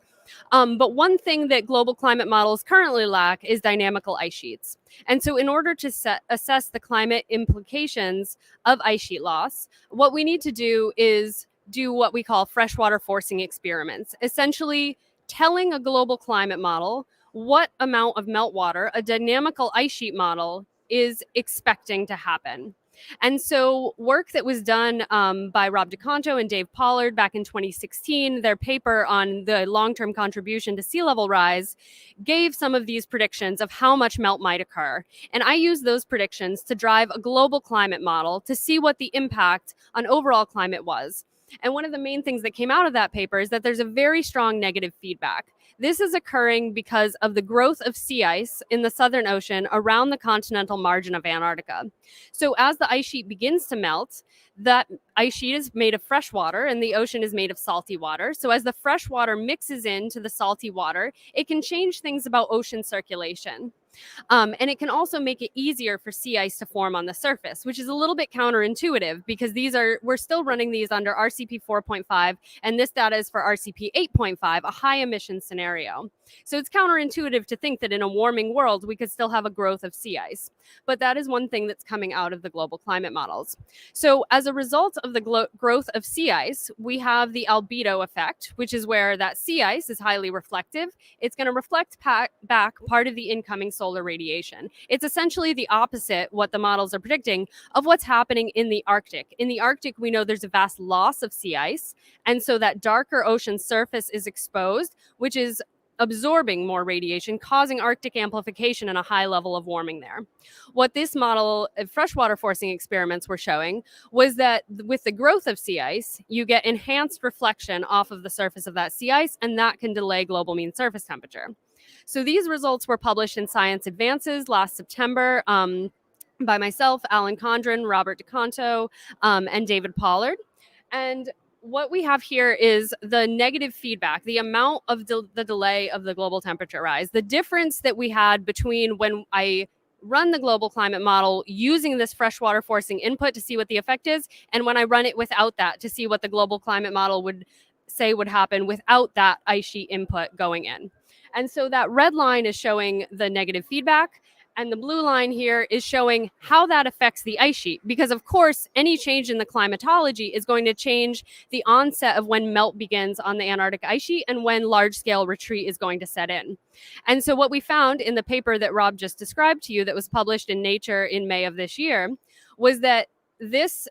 But one thing that global climate models currently lack is dynamical ice sheets. And so in order to assess the climate implications of ice sheet loss, what we need to do is do what we call freshwater forcing experiments, essentially telling a global climate model what amount of meltwater a dynamical ice sheet model is expecting to happen. And so work that was done by Rob DeConto and Dave Pollard back in 2016, their paper on the long-term contribution to sea level rise gave some of these predictions of how much melt might occur. And I used those predictions to drive a global climate model to see what the impact on overall climate was. And one of the main things that came out of that paper is that there's a very strong negative feedback. This is occurring because of the growth of sea ice in the Southern Ocean around the continental margin of Antarctica. So as the ice sheet begins to melt, that ice sheet is made of fresh water and the ocean is made of salty water. So as the fresh water mixes into the salty water, it can change things about ocean circulation. And it can also make it easier for sea ice to form on the surface, which is a little bit counterintuitive because we're still running these under RCP 4.5, and this data is for RCP 8.5, a high emission scenario. So it's counterintuitive to think that in a warming world, we could still have a growth of sea ice. But that is one thing that's coming out of the global climate models. So as a result of the growth of sea ice, we have the albedo effect, which is where that sea ice is highly reflective. It's going to reflect back part of the incoming solar radiation. It's essentially the opposite, what the models are predicting, of what's happening in the Arctic. In the Arctic, we know there's a vast loss of sea ice, and so that darker ocean surface is exposed, which is absorbing more radiation, causing Arctic amplification and a high level of warming there. What this model of freshwater forcing experiments were showing was that with the growth of sea ice, you get enhanced reflection off of the surface of that sea ice, and that can delay global mean surface temperature. So these results were published in Science Advances last September by myself, Alan Condren, Robert DeConto, and David Pollard. And what we have here is the negative feedback, the amount of the delay of the global temperature rise, the difference that we had between when I run the global climate model using this freshwater forcing input to see what the effect is, and when I run it without that to see what the global climate model would say would happen without that ice sheet input going in. And so that red line is showing the negative feedback, and the blue line here is showing how that affects the ice sheet. Because of course, any change in the climatology is going to change the onset of when melt begins on the Antarctic ice sheet and when large-scale retreat is going to set in. And so what we found in the paper that Rob just described to you that was published in Nature in May of this year was that this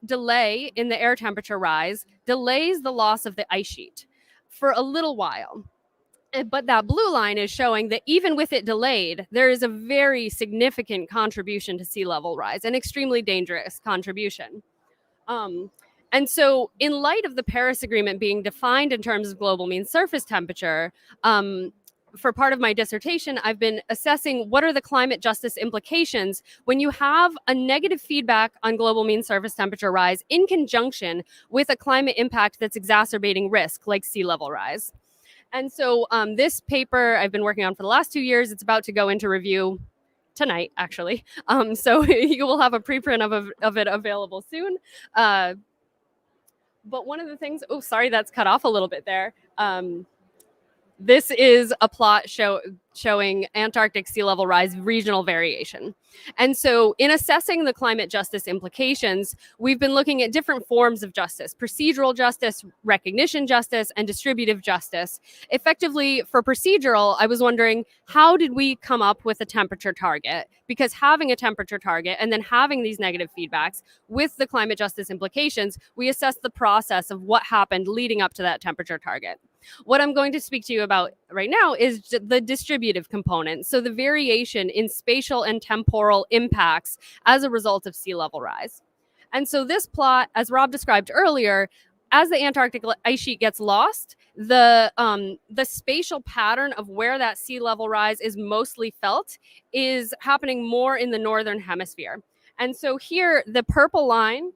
delay in the air temperature rise delays the loss of the ice sheet for a little while. But that blue line is showing that even with it delayed, there is a very significant contribution to sea level rise, an extremely dangerous contribution. And so in light of the Paris Agreement being defined in terms of global mean surface temperature, for part of my dissertation, I've been assessing what are the climate justice implications when you have a negative feedback on global mean surface temperature rise in conjunction with a climate impact that's exacerbating risk, like sea level rise. And so this paper I've been working on for the last 2 years, it's about to go into review tonight, actually. So you will have a preprint of it available soon. But one of the things, oh, sorry, that's cut off a little bit there. This is a plot showing Antarctic sea level rise regional variation. And so in assessing the climate justice implications, we've been looking at different forms of justice: procedural justice, recognition justice, and distributive justice. Effectively, for procedural, I was wondering, how did we come up with a temperature target? Because having a temperature target and then having these negative feedbacks with the climate justice implications, we assess the process of what happened leading up to that temperature target. What I'm going to speak to you about right now is the distributive component, so the variation in spatial and temporal impacts as a result of sea level rise. And so this plot, as Rob described earlier, as the Antarctic ice sheet gets lost, the spatial pattern of where that sea level rise is mostly felt is happening more in the northern hemisphere. And so here, the purple line,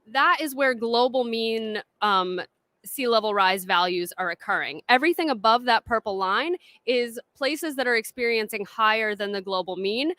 that is where global mean sea level rise values are occurring. Everything above that purple line is places that are experiencing higher than the global mean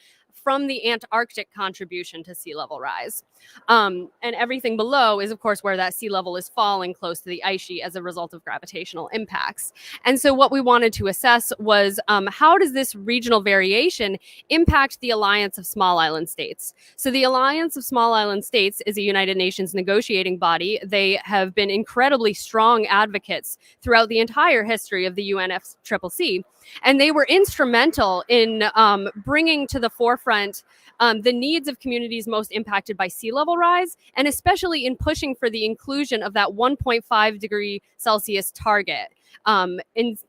from the Antarctic contribution to sea level rise. And everything below is, of course, where that sea level is falling close to the ice sheet as a result of gravitational impacts. And so what we wanted to assess was how does this regional variation impact the Alliance of Small Island States? So the Alliance of Small Island States is a United Nations negotiating body. They have been incredibly strong advocates throughout the entire history of the UNFCCC. And they were instrumental in bringing to the forefront the needs of communities most impacted by sea level rise, and especially in pushing for the inclusion of that 1.5 degree Celsius target. And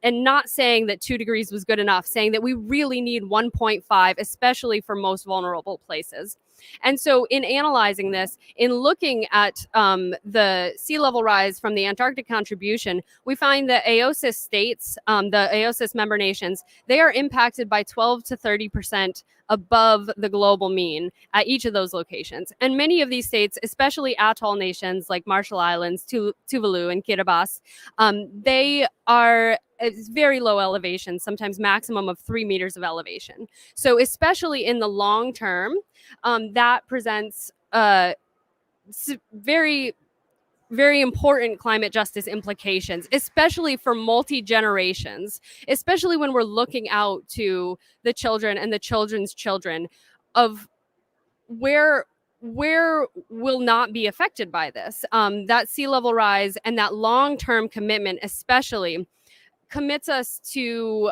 not saying that 2 degrees was good enough, saying that we really need 1.5, especially for most vulnerable places. And so in analyzing this, in looking at the sea level rise from the Antarctic contribution, we find that AOSIS states, the AOSIS member nations, they are impacted by 12 to 30% above the global mean at each of those locations. And many of these states, especially atoll nations like Marshall Islands, Tuvalu, and Kiribati, they are at very low elevation, sometimes maximum of 3 meters of elevation. So especially in the long term, that presents very, very important climate justice implications, especially for multi-generations, especially when we're looking out to the children and the children's children of where will not be affected by this. That sea level rise and that long-term commitment especially commits us to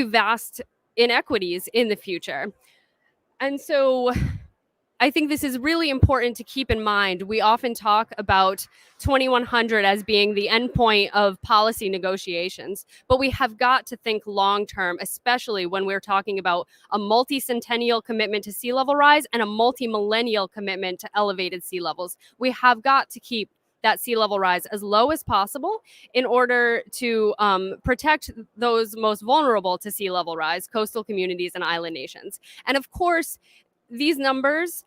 vast inequities in the future. And so I think this is really important to keep in mind. We often talk about 2100 as being the endpoint of policy negotiations, but we have got to think long-term, especially when we're talking about a multi-centennial commitment to sea level rise and a multi-millennial commitment to elevated sea levels. We have got to keep that sea level rise as low as possible in order to protect those most vulnerable to sea level rise, coastal communities and island nations. And of course, these numbers,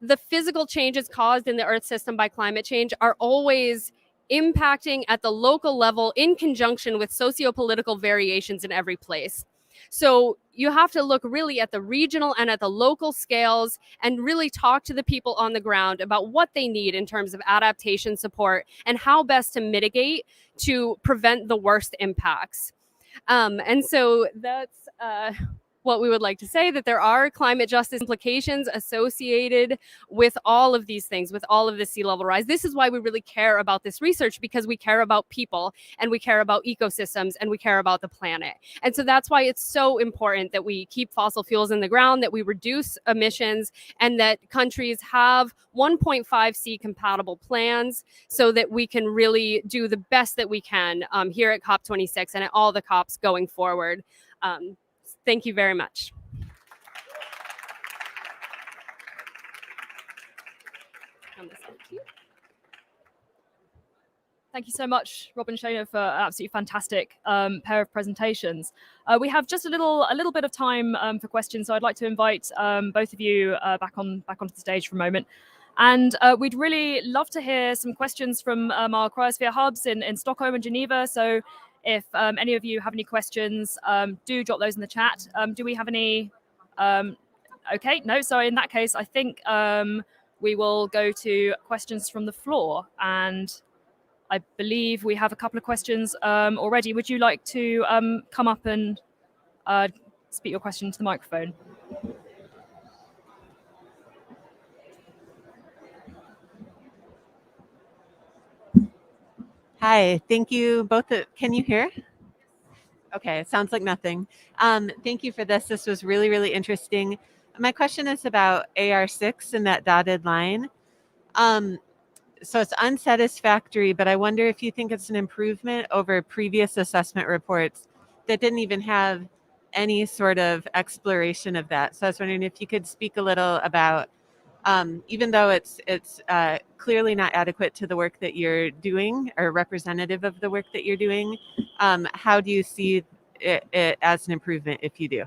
the physical changes caused in the Earth system by climate change are always impacting at the local level in conjunction with socio-political variations in every place. So you have to look really at the regional and at the local scales and really talk to the people on the ground about what they need in terms of adaptation support and how best to mitigate to prevent the worst impacts. And so that's what we would like to say, that there are climate justice implications associated with all of these things, with all of the sea level rise. This is why we really care about this research, because we care about people and we care about ecosystems and we care about the planet. And so that's why it's so important that we keep fossil fuels in the ground, that we reduce emissions, and that countries have 1.5C compatible plans so that we can really do the best that we can here at COP26 and at all the COPs going forward. Thank you very much. Thank you so much, Rob and Shona, for an absolutely fantastic pair of presentations. We have just a little bit of time for questions, so I'd like to invite both of you back onto the stage for a moment. And we'd really love to hear some questions from our cryosphere hubs in Stockholm and Geneva. So if any of you have any questions, do drop those in the chat. Do we have any? Okay, no. So in that case, I think we will go to questions from the floor. And I believe we have a couple of questions already. Would you like to come up and speak your question to the microphone? Hi, thank you both. Can you hear? Okay, it sounds like nothing. Thank you for this. This was really, really interesting. My question is about AR6 and that dotted line. So it's unsatisfactory, but I wonder if you think it's an improvement over previous assessment reports that didn't even have any sort of exploration of that. So I was wondering if you could speak a little about, even though it's clearly not adequate to the work that you're doing or representative of the work that you're doing, how do you see it as an improvement if you do?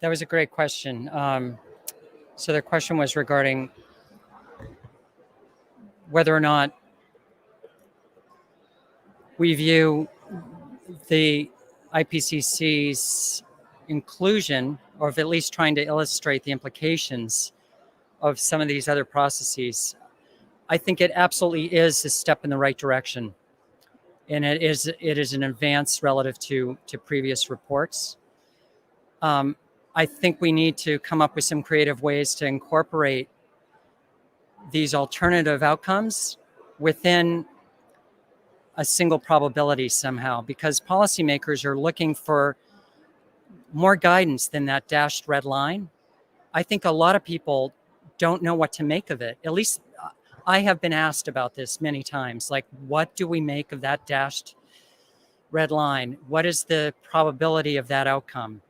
That was a great question. So the question was regarding whether or not we view the IPCC's inclusion, or at least trying to illustrate the implications of some of these other processes, I think it absolutely is a step in the right direction. And it is an advance relative to previous reports. I think we need to come up with some creative ways to incorporate these alternative outcomes within a single probability somehow, because policymakers are looking for more guidance than that dashed red line. I think a lot of people don't know what to make of it. At least I have been asked about this many times. Like, what do we make of that dashed red line? What is the probability of that outcome?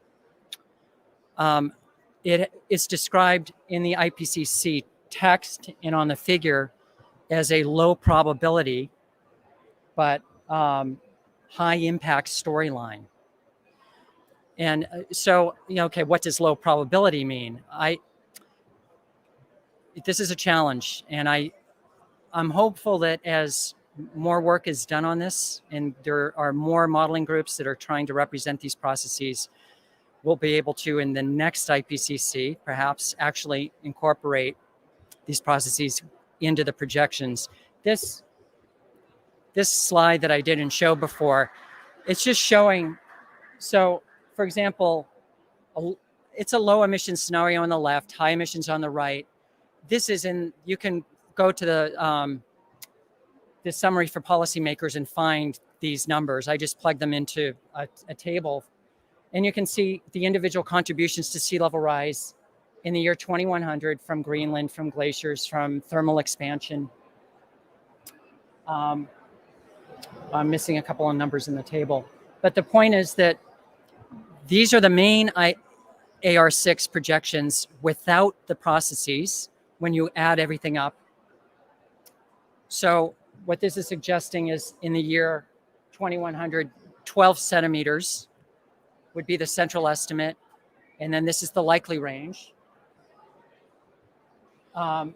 It is described in the IPCC text and on the figure as a low probability, but high impact storyline. And so, okay, what does low probability mean? This is a challenge, and I'm hopeful that as more work is done on this, and there are more modeling groups that are trying to represent these processes, we'll be able to, in the next IPCC, perhaps actually incorporate these processes into the projections. This slide that I didn't show before, it's just showing, so for example, it's a low emission scenario on the left, high emissions on the right. This is you can go to the summary for policymakers and find these numbers. I just plugged them into a table, and you can see the individual contributions to sea level rise in the year 2100 from Greenland, from glaciers, from thermal expansion. I'm missing a couple of numbers in the table. But the point is that these are the main AR6 projections without the processes when you add everything up. So what this is suggesting is in the year 2100, 12 centimeters would be the central estimate. And then this is the likely range coming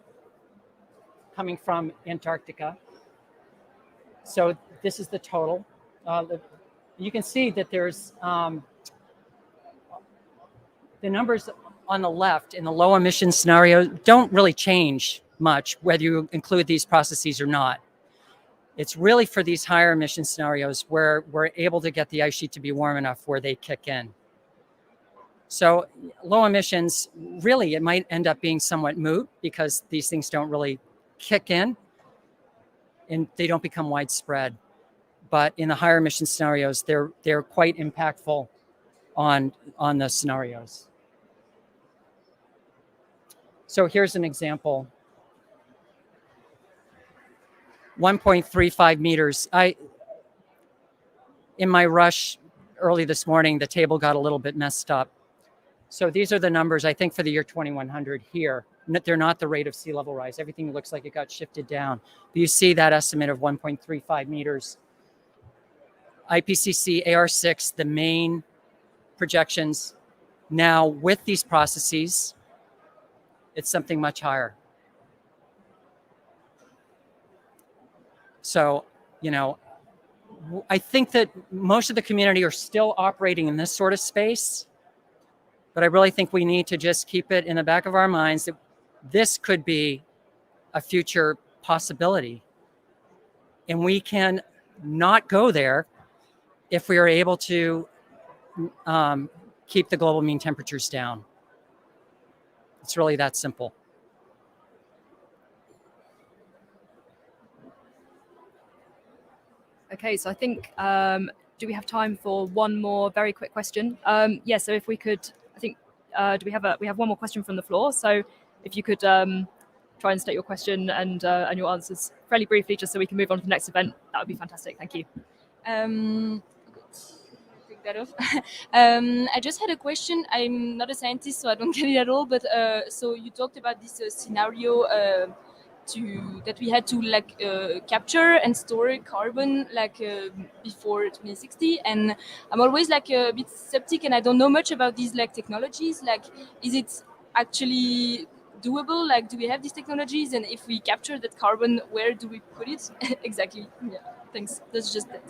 from Antarctica. So this is the total. You can see that there's the numbers on the left in the low emission scenario don't really change much whether you include these processes or not. It's really for these higher emission scenarios where we're able to get the ice sheet to be warm enough where they kick in. So low emissions, really, it might end up being somewhat moot because these things don't really kick in and they don't become widespread. But in the higher emission scenarios, they're quite impactful on the scenarios. So here's an example. 1.35 meters. In my rush early this morning, the table got a little bit messed up. So these are the numbers, I think, for the year 2100 here. They're not the rate of sea level rise. Everything looks like it got shifted down. But you see that estimate of 1.35 meters. IPCC AR6, the main projections. Now with these processes, it's something much higher. So, I think that most of the community are still operating in this sort of space, but I really think we need to just keep it in the back of our minds that this could be a future possibility. And we can not go there if we are able to keep the global mean temperatures down. It's really that simple. Okay, so I think, do we have time for one more very quick question? Yeah, so if we could, I think, we have one more question from the floor. So if you could try and state your question and your answers fairly briefly, just so we can move on to the next event, that would be fantastic. Thank you. Take that off. I just had a question. I'm not a scientist, so I don't get it at all. But so you talked about this scenario that we had to capture and store carbon before 2060, and I'm always a bit skeptic, and I don't know much about these technologies. Is it actually doable? Do we have these technologies, and if we capture that carbon, where do we put it exactly? Yeah. Thanks. That's just it.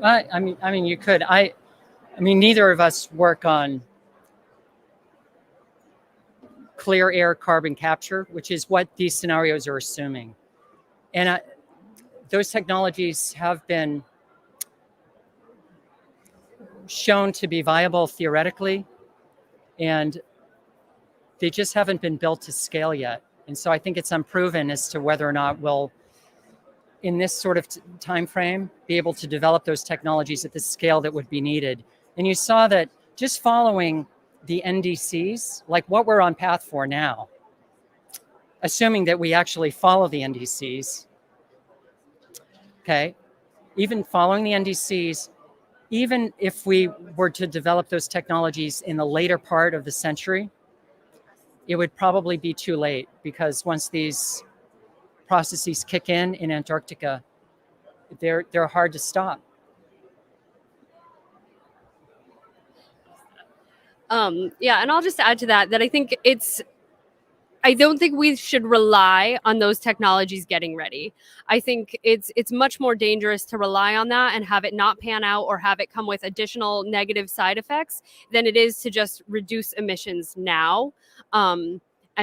I mean, you could. I mean, neither of us work on clear air carbon capture, which is what these scenarios are assuming. And those technologies have been shown to be viable theoretically, and they just haven't been built to scale yet. And so I think it's unproven as to whether or not we'll, in this sort of time frame, be able to develop those technologies at the scale that would be needed. And you saw that just following the NDCs, like what we're on path for now, assuming that we actually follow the NDCs, okay, even following the NDCs, even if we were to develop those technologies in the later part of the century, it would probably be too late, because once these processes kick in Antarctica, they're hard to stop. Yeah, and I'll just add to that I think I don't think we should rely on those technologies getting ready. I think it's much more dangerous to rely on that and have it not pan out or have it come with additional negative side effects than it is to just reduce emissions now, and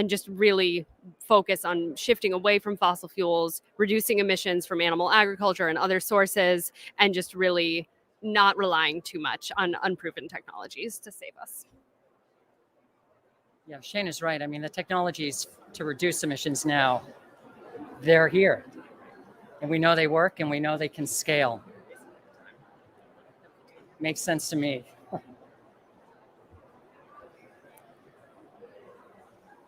just really focus on shifting away from fossil fuels, reducing emissions from animal agriculture and other sources, and just really not relying too much on unproven technologies to save us. Yeah, Shane is right. I mean, the technologies to reduce emissions now, they're here. And we know they work, and we know they can scale. Makes sense to me.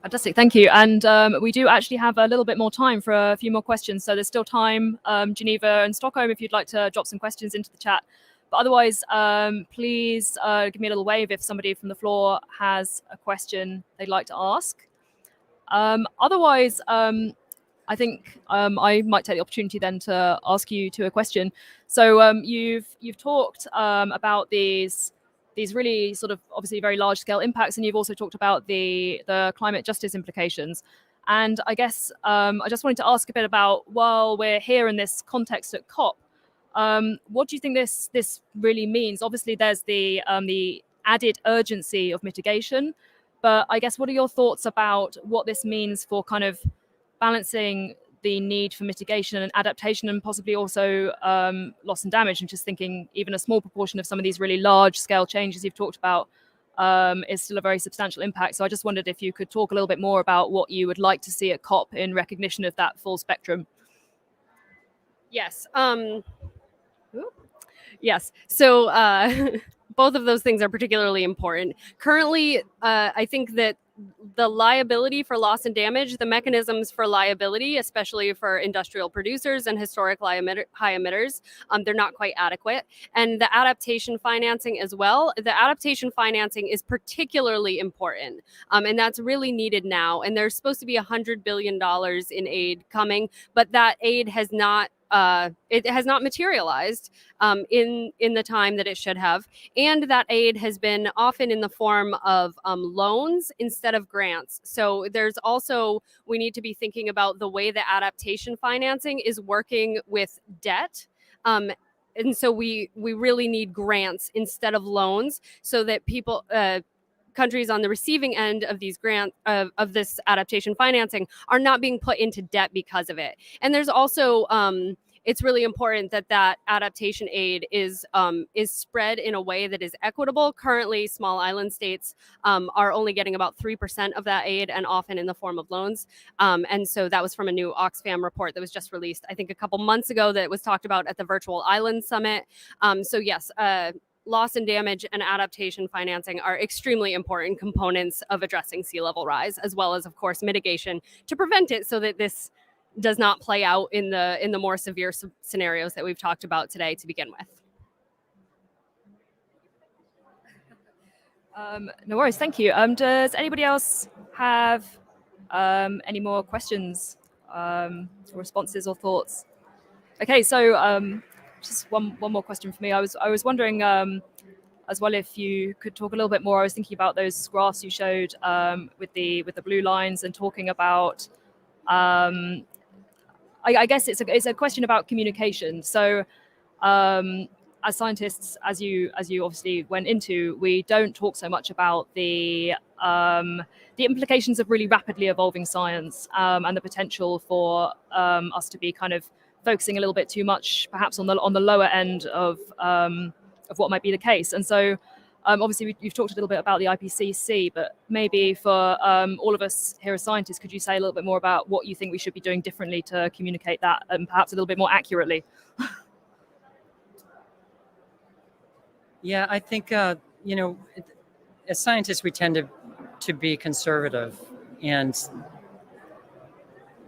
Fantastic, thank you. And we do actually have a little bit more time for a few more questions. So there's still time, Geneva and Stockholm, if you'd like to drop some questions into the chat. But otherwise, please give me a little wave if somebody from the floor has a question they'd like to ask. Otherwise, I think I might take the opportunity then to ask you a question. So you've talked about these really sort of obviously very large scale impacts, and you've also talked about the climate justice implications. And I guess I just wanted to ask a bit about, while we're here in this context at COP, what do you think this really means? Obviously, there's the added urgency of mitigation, but I guess what are your thoughts about what this means for kind of balancing the need for mitigation and adaptation, and possibly also loss and damage? And just thinking even a small proportion of some of these really large scale changes you've talked about is still a very substantial impact. So I just wondered if you could talk a little bit more about what you would like to see at COP in recognition of that full spectrum. Yes. Yes. So both of those things are particularly important. Currently, I think that the liability for loss and damage, the mechanisms for liability, especially for industrial producers and historic high emitters, they're not quite adequate. And the adaptation financing as well. The adaptation financing is particularly important, and that's really needed now. And there's supposed to be $100 billion in aid coming, but that aid has not materialized in the time that it should have, and that aid has been often in the form of loans instead of grants. So there's also, we need to be thinking about the way the adaptation financing is working with debt. And so we really need grants instead of loans, so that people countries on the receiving end of these grants of this adaptation financing are not being put into debt because of it. And there's also it's really important that that adaptation aid is spread in a way that is equitable. Currently, small island states are only getting about 3% of that aid, and often in the form of loans. And so that was from a new Oxfam report that was just released, I think, a couple months ago, that was talked about at the Virtual Island Summit. So yes, loss and damage and adaptation financing are extremely important components of addressing sea level rise, as well as, of course, mitigation to prevent it, so that this does not play out in the more severe scenarios that we've talked about today to begin with. No worries, thank you. Does anybody else have any more questions, responses, or thoughts? Okay, so just one more question for me. I was wondering, as well, if you could talk a little bit more. I was thinking about those graphs you showed with the blue lines, and talking about, I guess it's a question about communication. So as scientists, as you obviously went into, we don't talk so much about the implications of really rapidly evolving science, and the potential for us to be kind of focusing a little bit too much, perhaps on the lower end of what might be the case. And so obviously you've talked a little bit about the IPCC, but maybe for all of us here as scientists, could you say a little bit more about what you think we should be doing differently to communicate that, and perhaps a little bit more accurately? Yeah, I think, you know, as scientists, we tend to be conservative, and,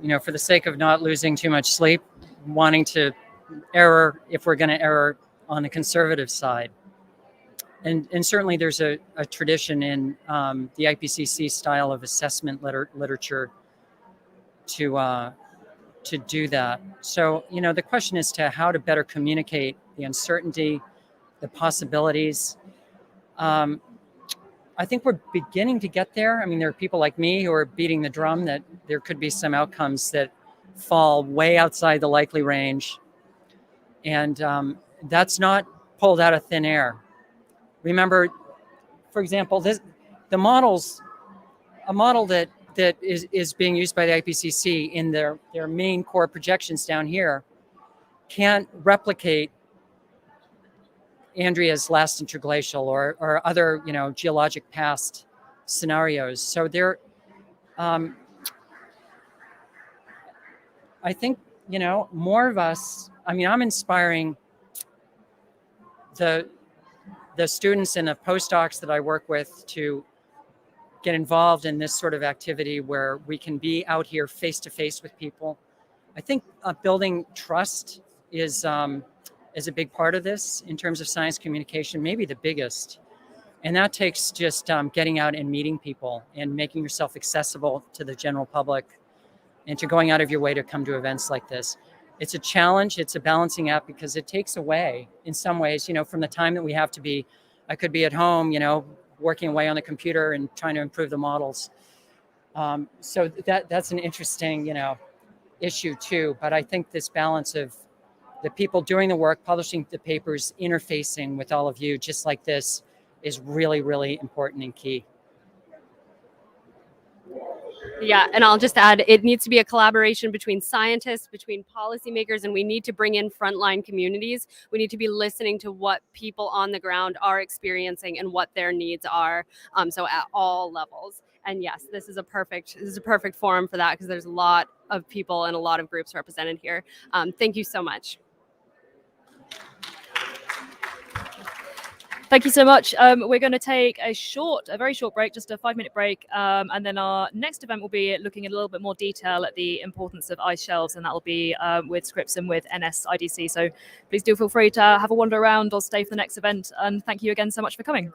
you know, for the sake of not losing too much sleep, wanting to err, if we're going to err, on the conservative side. And certainly there's a tradition in the IPCC style of assessment literature to do that. So, you know, the question is to how to better communicate the uncertainty, the possibilities. I think we're beginning to get there. I mean, there are people like me who are beating the drum that there could be some outcomes that fall way outside the likely range. And that's not pulled out of thin air. Remember, for example, a model that is being used by the IPCC in their main core projections down here can't replicate Andrea's last interglacial or other, you know, geologic past scenarios. So there, I think, you know, more of us, I mean, I'm inspiring the students and the postdocs that I work with to get involved in this sort of activity where we can be out here face to face with people. I think building trust is a big part of this in terms of science communication, maybe the biggest. And that takes just getting out and meeting people and making yourself accessible to the general public, and to going out of your way to come to events like this. It's a challenge. It's a balancing act, because it takes away, in some ways, you know, from the time that we have to be, I could be at home, you know, working away on the computer and trying to improve the models. So that's an interesting, you know, issue too. But I think this balance of the people doing the work, publishing the papers, interfacing with all of you, just like this, is really, really important and key. Yeah, and I'll just add, it needs to be a collaboration between scientists, between policymakers, and we need to bring in frontline communities. We need to be listening to what people on the ground are experiencing and what their needs are. So at all levels. And yes, this is a perfect forum for that, because there's a lot of people and a lot of groups represented here. Thank you so much. Thank you so much. We're going to take a very short break, just a 5-minute break. And then our next event will be looking in a little bit more detail at the importance of ice shelves, and that will be with Scripps and with NSIDC. So please do feel free to have a wander around or stay for the next event. And thank you again so much for coming.